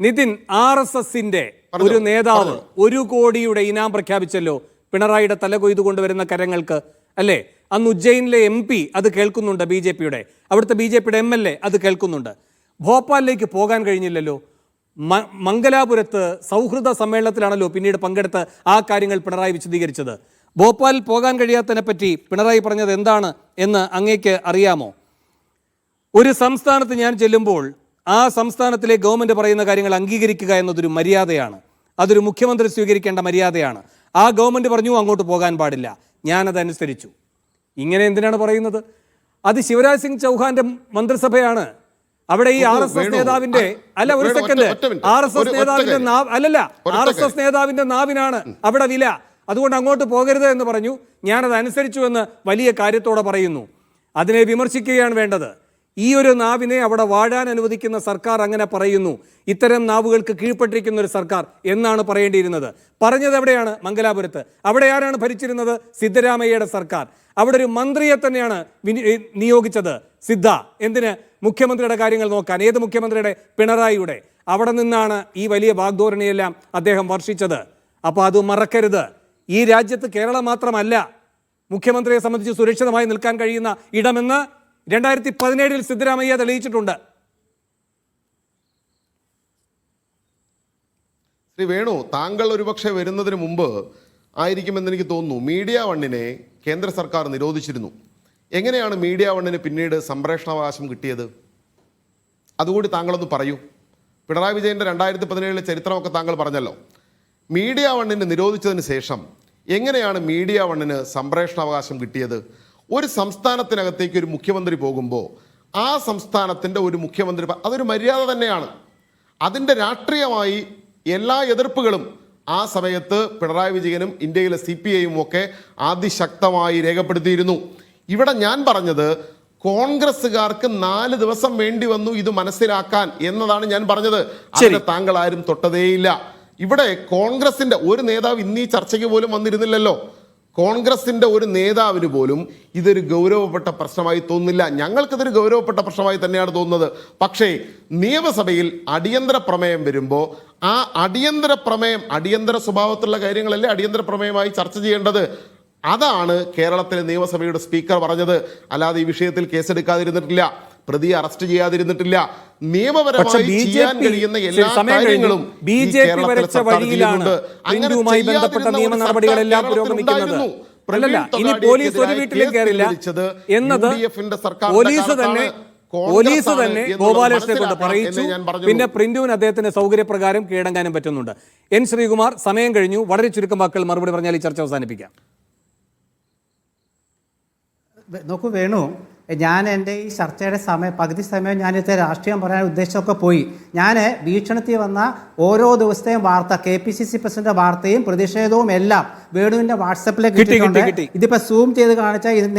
നിതിൻ, RSSന്റെ ഒരു നേതാവ് 1 കോടിയുടെ ഇനാം പ്രഖ്യാപിച്ചല്ലോ പിണറായിയുടെ തല കൊയ്തു കൊണ്ടുവരുന്ന കരങ്ങൾക്ക്, അല്ലേ? അന്ന് ഉജ്ജയിനിലെ MP അത് കേൾക്കുന്നുണ്ട്, BJPയുടെ അവിടുത്തെ BJPയുടെ MLA അത് കേൾക്കുന്നുണ്ട്. ഭോപ്പാലിലേക്ക് പോകാൻ കഴിഞ്ഞില്ലല്ലോ. മംഗലാപുരത്ത് സൗഹൃദ സമ്മേളനത്തിലാണല്ലോ പിന്നീട് പങ്കെടുത്ത് ആ കാര്യങ്ങൾ പിണറായി വിശദീകരിച്ചത്. ഭോപ്പാലിൽ പോകാൻ കഴിയാത്തതിനെ പറ്റി പിണറായി പറഞ്ഞത് എന്താണ് എന്ന് അങ്ങേക്ക് അറിയാമോ? ഒരു സംസ്ഥാനത്ത് ഞാൻ ചെല്ലുമ്പോൾ ആ സംസ്ഥാനത്തിലെ ഗവൺമെൻറ് പറയുന്ന കാര്യങ്ങൾ അംഗീകരിക്കുക എന്നതൊരു മര്യാദയാണ്. അതൊരു മുഖ്യമന്ത്രി സ്വീകരിക്കേണ്ട മര്യാദയാണ്. ആ ഗവൺമെൻറ് പറഞ്ഞു അങ്ങോട്ട് പോകാൻ പാടില്ല, ഞാനതനുസരിച്ചു. ഇങ്ങനെ എന്തിനാണ് പറയുന്നത്? അത് ശിവരാജ് സിംഗ് ചൗഹാന്റെ മന്ത്രിസഭയാണ്. അവിടെ ഈ RSS നേതാവിന്റെ ഒരു സെക്കൻഡ് RSS നേതാവിന്റെ നാവിനാണ് അവിടെ വില. അതുകൊണ്ട് അങ്ങോട്ട് പോകരുത് എന്ന് പറഞ്ഞു, ഞാനത് അനുസരിച്ചു എന്ന് വലിയ കാര്യത്തോടെ പറയുന്നു. അതിനെ വിമർശിക്കുകയാണ് വേണ്ടത്. ഈ ഒരു നാവിനെ അവിടെ വാഴാൻ അനുവദിക്കുന്ന സർക്കാർ അങ്ങനെ പറയുന്നു. ഇത്തരം നാവുകൾക്ക് കീഴ്പ്പെട്ടിരിക്കുന്ന ഒരു സർക്കാർ എന്നാണ് പറയേണ്ടിയിരുന്നത്. പറഞ്ഞത് എവിടെയാണ്? മംഗലാപുരത്ത്. അവിടെ ആരാണ് ഭരിച്ചിരുന്നത്? സിദ്ധരാമയ്യയുടെ സർക്കാർ. അവിടെ ഒരു മന്ത്രിയെ തന്നെയാണ് നിയോഗിച്ചത്, സിദ്ധ. എന്തിന്? മുഖ്യമന്ത്രിയുടെ കാര്യങ്ങൾ നോക്കാൻ. ഏത് മുഖ്യമന്ത്രിയുടെ? പിണറായിയുടെ. അവിടെ നിന്നാണ് ഈ വലിയ വാഗ്ധോരണിയെല്ലാം അദ്ദേഹം വർഷിച്ചത്. അപ്പോൾ അത് മറക്കരുത്. ഈ രാജ്യത്ത് കേരളം മാത്രമല്ല മുഖ്യമന്ത്രിയെ സംബന്ധിച്ച് സുരക്ഷിതമായി നിൽക്കാൻ കഴിയുന്ന ഇടമെന്ന് 2017 സിദ്ധരാമയ്യ തെളിയിച്ചിട്ടുണ്ട്. ശ്രീ വേണു, താങ്കൾ ഒരുപക്ഷെ വരുന്നതിന് മുമ്പ് ആയിരിക്കുമെന്ന് എനിക്ക് തോന്നുന്നു, മീഡിയ വണ്ണിനെ കേന്ദ്ര സർക്കാർ നിരോധിച്ചിരുന്നു. എങ്ങനെയാണ് മീഡിയ വണ്ണിന് പിന്നീട് സംപ്രേഷണാവകാശം കിട്ടിയത്? അതുകൂടി താങ്കളൊന്ന് പറയൂ. പിണറായി വിജയൻ്റെ 2017 ചരിത്രമൊക്കെ താങ്കൾ പറഞ്ഞല്ലോ. മീഡിയ വണ്ണിനെ നിരോധിച്ചതിന് ശേഷം എങ്ങനെയാണ് മീഡിയ വണ്ണിന് സംപ്രേഷണാവകാശം കിട്ടിയത്? ഒരു സംസ്ഥാനത്തിനകത്തേക്ക് ഒരു മുഖ്യമന്ത്രി പോകുമ്പോൾ ആ സംസ്ഥാനത്തിൻ്റെ ഒരു മുഖ്യമന്ത്രി, അതൊരു മര്യാദ തന്നെയാണ്. അതിൻ്റെ രാഷ്ട്രീയമായി എല്ലാ എതിർപ്പുകളും ആ സമയത്ത് പിണറായി വിജയനും ഇന്ത്യയിലെ CPIയും ഒക്കെ അതിശക്തമായി രേഖപ്പെടുത്തിയിരുന്നു. ഇവിടെ ഞാൻ പറഞ്ഞത് കോൺഗ്രസ്സുകാർക്ക് 4 ദിവസം വേണ്ടി വന്നു ഇത് മനസ്സിലാക്കാൻ എന്നതാണ് ഞാൻ പറഞ്ഞത്. അതിന് താങ്കൾ ആരും തൊട്ടതേയില്ല. ഇവിടെ കോൺഗ്രസിൻ്റെ ഒരു നേതാവ് ഇന്നീ ചർച്ചയ്ക്ക് പോലും വന്നിരുന്നില്ലല്ലോ. കോൺഗ്രസിൻ്റെ ഒരു നേതാവിന് പോലും ഇതൊരു ഗൗരവപ്പെട്ട പ്രശ്നമായി തോന്നുന്നില്ല. ഞങ്ങൾക്കിതൊരു ഗൗരവപ്പെട്ട പ്രശ്നമായി തന്നെയാണ് തോന്നുന്നത്. പക്ഷേ നിയമസഭയിൽ അടിയന്തര പ്രമേയം വരുമ്പോൾ ആ അടിയന്തര പ്രമേയം, അടിയന്തര സ്വഭാവത്തിലുള്ള കാര്യങ്ങളല്ലേ അടിയന്തര പ്രമേയമായി ചർച്ച ചെയ്യേണ്ടത്. അതാണ് കേരളത്തിലെ നിയമസഭയുടെ സ്പീക്കർ പറഞ്ഞത്. അല്ലാതെ ഈ വിഷയത്തിൽ കേസെടുക്കാതിരുന്നിട്ടില്ല. പ്രതിയെ അറസ്റ്റ് ചെയ്യാതിരുന്നിട്ടില്ല. പക്ഷേ നിയമപരമായി ചെയ്യാൻ BJP കഴിയുന്ന എല്ലാ സമയം കഴിഞ്ഞു. കാര്യങ്ങളും ഈ BJP കേരളത്തിലെ വരച്ച സർക്കാർ വഴിയിലാണ് ചെയ്യുന്നുണ്ട്. അങ്ങനെ പ്രിന്റുമായി ബന്ധപ്പെട്ട ചെയ്യാതിരുന്ന നിയമ ഒരു നടപടികളെല്ലാം സർക്കാർ പുരോഗമിക്കുന്നത്. കേരളത്തിലുണ്ടായിരുന്നു. അല്ലല്ല, പ്രവീൺ ഇനി പോലീസ് ഒരു തൊഗാഡിയക്കെതിരായി വീട്ടിലേക്ക് കേസ് കയറില്ല പിൻവലിച്ചത് എന്നത് UDF-ന്റെ സർക്കാരിന്റെ പോലീസ് കാലത്താണ്. തന്നെ കോൺഗ്രസ് ആണ് എന്നുള്ളത് ഗോപാലകൃഷ്ണനെ കൊണ്ട് മനസ്സിലാക്കണം പറയിച്ചു. എന്ന് ഞാൻ പറഞ്ഞു. പിന്നെ പ്രിന്റുവിന് അദ്ദേഹത്തിന്റെ സൗകര്യപ്രകാരം കീഴടങ്ങാനും പറ്റുന്നുണ്ട്. എൻ ശ്രീകുമാർ, സമയം കഴിഞ്ഞു. വളരെ ചുരുക്കം വാക്കുകൾ മറുപടി പറഞ്ഞാൽ ഈ ചർച്ച അവസാനിപ്പിക്കാം. നോക്കൂ വേണു, ഞാൻ എൻ്റെ ഈ ചർച്ചയുടെ പകുതി സമയം ഞാനിത്തെ രാഷ്ട്രീയം പറയാൻ ഉദ്ദേശമൊക്കെ പോയി. ഞാൻ വീക്ഷണത്തിൽ വന്ന ഓരോ ദിവസത്തെയും വാർത്ത, KPCC പ്രസിഡന്റ് വാർത്തയും പ്രതിഷേധവും എല്ലാം വേണുവിൻ്റെ വാട്സപ്പിലേക്ക് കിട്ടിയിട്ടുണ്ട്. ഇതിപ്പോൾ സൂം ചെയ്ത് കാണിച്ചാൽ ഇത്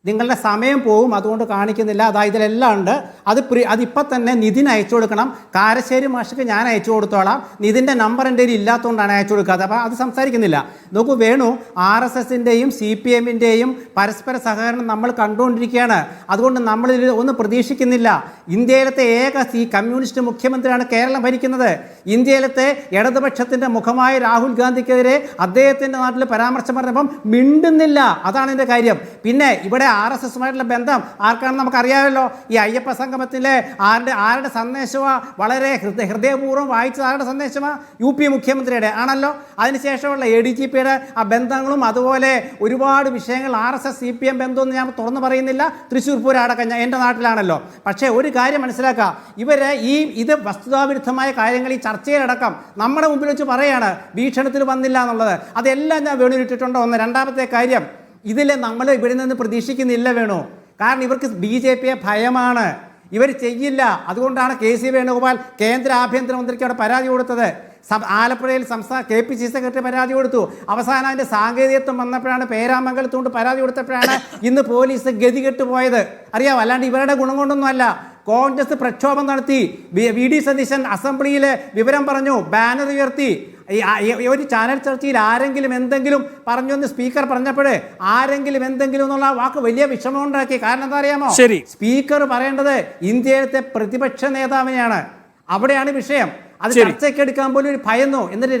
നിങ്ങളുടെ സമയം പോവും, അതുകൊണ്ട് കാണിക്കുന്നില്ല. അതായത് ഇതിലെല്ലാം ഉണ്ട്. അതിപ്പോൾ തന്നെ നിതിൻ അയച്ചു കൊടുക്കണം. കാരശ്ശേരി മാഷക്ക് ഞാൻ അയച്ചു കൊടുത്തോളാം. നിതിൻ്റെ നമ്പർ എൻ്റെ കയ്യിൽ ഇല്ലാത്തതുകൊണ്ടാണ് അയച്ചു കൊടുക്കാത്തത്. അപ്പോൾ അത് സംസാരിക്കുന്നില്ല. നോക്കൂ വേണു, RSSൻ്റെയും CPM-ൻ്റെയും പരസ്പര സഹകരണം നമ്മൾ കണ്ടുകൊണ്ടിരിക്കുകയാണ്. അതുകൊണ്ട് നമ്മളിൽ ഒന്നും പ്രതീക്ഷിക്കുന്നില്ല. ഇന്ത്യയിലത്തെ ഏക കമ്മ്യൂണിസ്റ്റ് മുഖ്യമന്ത്രിയാണ് കേരളം ഭരിക്കുന്നത്. ഇന്ത്യയിലത്തെ ഇടതുപക്ഷത്തിൻ്റെ മുഖമായ രാഹുൽ ഗാന്ധിക്കെതിരെ അദ്ദേഹത്തിൻ്റെ നാട്ടിൽ പരാമർശം പറഞ്ഞപ്പം മിണ്ടുന്നില്ല. അതാണ് എൻ്റെ കാര്യം. പിന്നെ ഇവിടെ RSSമായിട്ടുള്ള ബന്ധം ആർക്കാണെന്ന് നമുക്കറിയാമല്ലോ. ഈ അയ്യപ്പ സംഗമത്തിലെ ആരുടെ സന്ദേശമാണ് വളരെ ഹൃദയപൂർവ്വം വായിച്ചത്? ആരുടെ സന്ദേശമാണ്? UP മുഖ്യമന്ത്രിയുടെ ആണല്ലോ. അതിനുശേഷമുള്ള ADGPയുടെ ആ ബന്ധങ്ങളും അതുപോലെ ഒരുപാട് വിഷയങ്ങൾ RSS CPM ബന്ധമൊന്നും ഞാൻ തുറന്നു പറയുന്നില്ല. തൃശ്ശൂർ പൂരം അടക്കം എൻ്റെ നാട്ടിലാണല്ലോ. പക്ഷേ ഒരു കാര്യം മനസ്സിലാക്കുക, ഇത് വസ്തുതാവിരുദ്ധമായ കാര്യങ്ങൾ ഈ ചർച്ചയിലടക്കം നമ്മുടെ മുമ്പിൽ വെച്ച് പറയാണ് വീക്ഷണത്തിൽ വന്നില്ല എന്നുള്ളത്. അതെല്ലാം ഞാൻ വേണുവിട്ടിട്ടുണ്ടോ ഒന്ന്. രണ്ടാമത്തെ കാര്യം, ഇതിൽ നമ്മൾ ഇവിടെ നിന്ന് പ്രതീക്ഷിക്കുന്നില്ല വേണു. കാരണം ഇവർക്ക് BJPയെ ഭയമാണ്. ഇവർ ചെയ്യില്ല. അതുകൊണ്ടാണ് KC വേണുഗോപാൽ കേന്ദ്ര ആഭ്യന്തരമന്ത്രിക്ക് അവിടെ പരാതി കൊടുത്തത്. ആലപ്പുഴയിൽ സംസ്ഥാന KPCC സെക്രട്ടറി പരാതി കൊടുത്തു. അവസാനം അതിൻ്റെ സാങ്കേതികത്വം വന്നപ്പോഴാണ്, പേരാമംഗലത്തുകൊണ്ട് പരാതി കൊടുത്തപ്പോഴാണ് ഇന്ന് പോലീസ് ഗതികെട്ട് പോയത്. അറിയാം, അല്ലാണ്ട് ഇവരുടെ ഗുണം കൊണ്ടൊന്നുമല്ല. കോൺഗ്രസ് പ്രക്ഷോഭം നടത്തി. VD സതീശൻ അസംബ്ലിയിൽ വിവരം പറഞ്ഞു, ബാനർ ഉയർത്തി. ഒരു ചാനൽ ചർച്ചയിൽ ആരെങ്കിലും എന്തെങ്കിലും പറഞ്ഞു എന്ന് സ്പീക്കർ പറഞ്ഞപ്പോൾ ആരെങ്കിലും എന്തെങ്കിലും എന്നുള്ള വാക്ക് വലിയ വിഷമം ഉണ്ടാക്കി. കാരണം എന്താ അറിയാമോ? സ്പീക്കർ പറയേണ്ടത് ഇന്ത്യയിലത്തെ പ്രതിപക്ഷ നേതാവിനെയാണ്. അവിടെയാണ് വിഷയം. അത് ചർച്ചയ്ക്ക് എടുക്കാൻ പോലും ഒരു ഭയന്നു. എന്നിട്ട്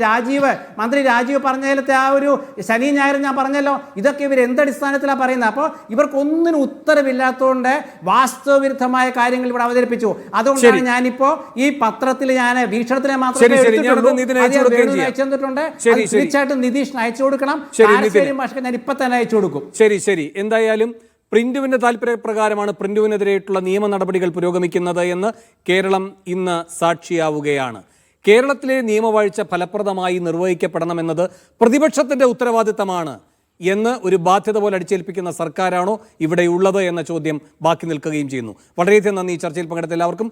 മന്ത്രി രാജീവ് പറഞ്ഞതിലത്തെ ആ ഒരു ശനി ഞായറും ഞാൻ പറഞ്ഞല്ലോ, ഇതൊക്കെ ഇവർ എന്തടിസ്ഥാനത്തിലാണ് പറയുന്നത്? അപ്പോൾ ഇവർക്കൊന്നിനും ഉത്തരവില്ലാത്തതുകൊണ്ട് വാസ്തവവിരുദ്ധമായ കാര്യങ്ങൾ ഇവിടെ അവതരിപ്പിച്ചു. അതുകൊണ്ടാണ് ഞാനിപ്പോൾ ഈ പത്രത്തിൽ ഞാൻ വീക്ഷണത്തിനെ മാത്രമേ അയച്ചു തന്നിട്ടുണ്ട്. തീർച്ചയായിട്ടും നിതീഷിന് അയച്ചു കൊടുക്കണം. ഭാഷക്ക് ഞാൻ ഇപ്പൊ തന്നെ അയച്ചു കൊടുക്കും. ശരി. എന്തായാലും പ്രിന്റുവിന്റെ താല്പര്യപ്രകാരമാണ് പ്രിന്റുവിനെതിരെയുള്ള നിയമ നടപടികൾ പുരോഗമിക്കുന്നത് എന്ന് കേരളം ഇന്ന് സാക്ഷിയാവുകയാണ്. കേരളത്തിലെ നിയമവാഴ്ച ഫലപ്രദമായി നിർവഹിക്കപ്പെടണമെന്നത് പ്രതിപക്ഷത്തിന്റെ ഉത്തരവാദിത്തമാണ് എന്ന് ഒരു ബാധ്യത പോലെ അടിച്ചേൽപ്പിക്കുന്ന സർക്കാരാണോ ഇവിടെയുള്ളത് എന്ന ചോദ്യം ബാക്കി നിൽക്കുകയും ചെയ്യുന്നു. വളരെയധികം നന്ദി. ചർച്ചയിൽ പങ്കെടുത്ത എല്ലാവർക്കും.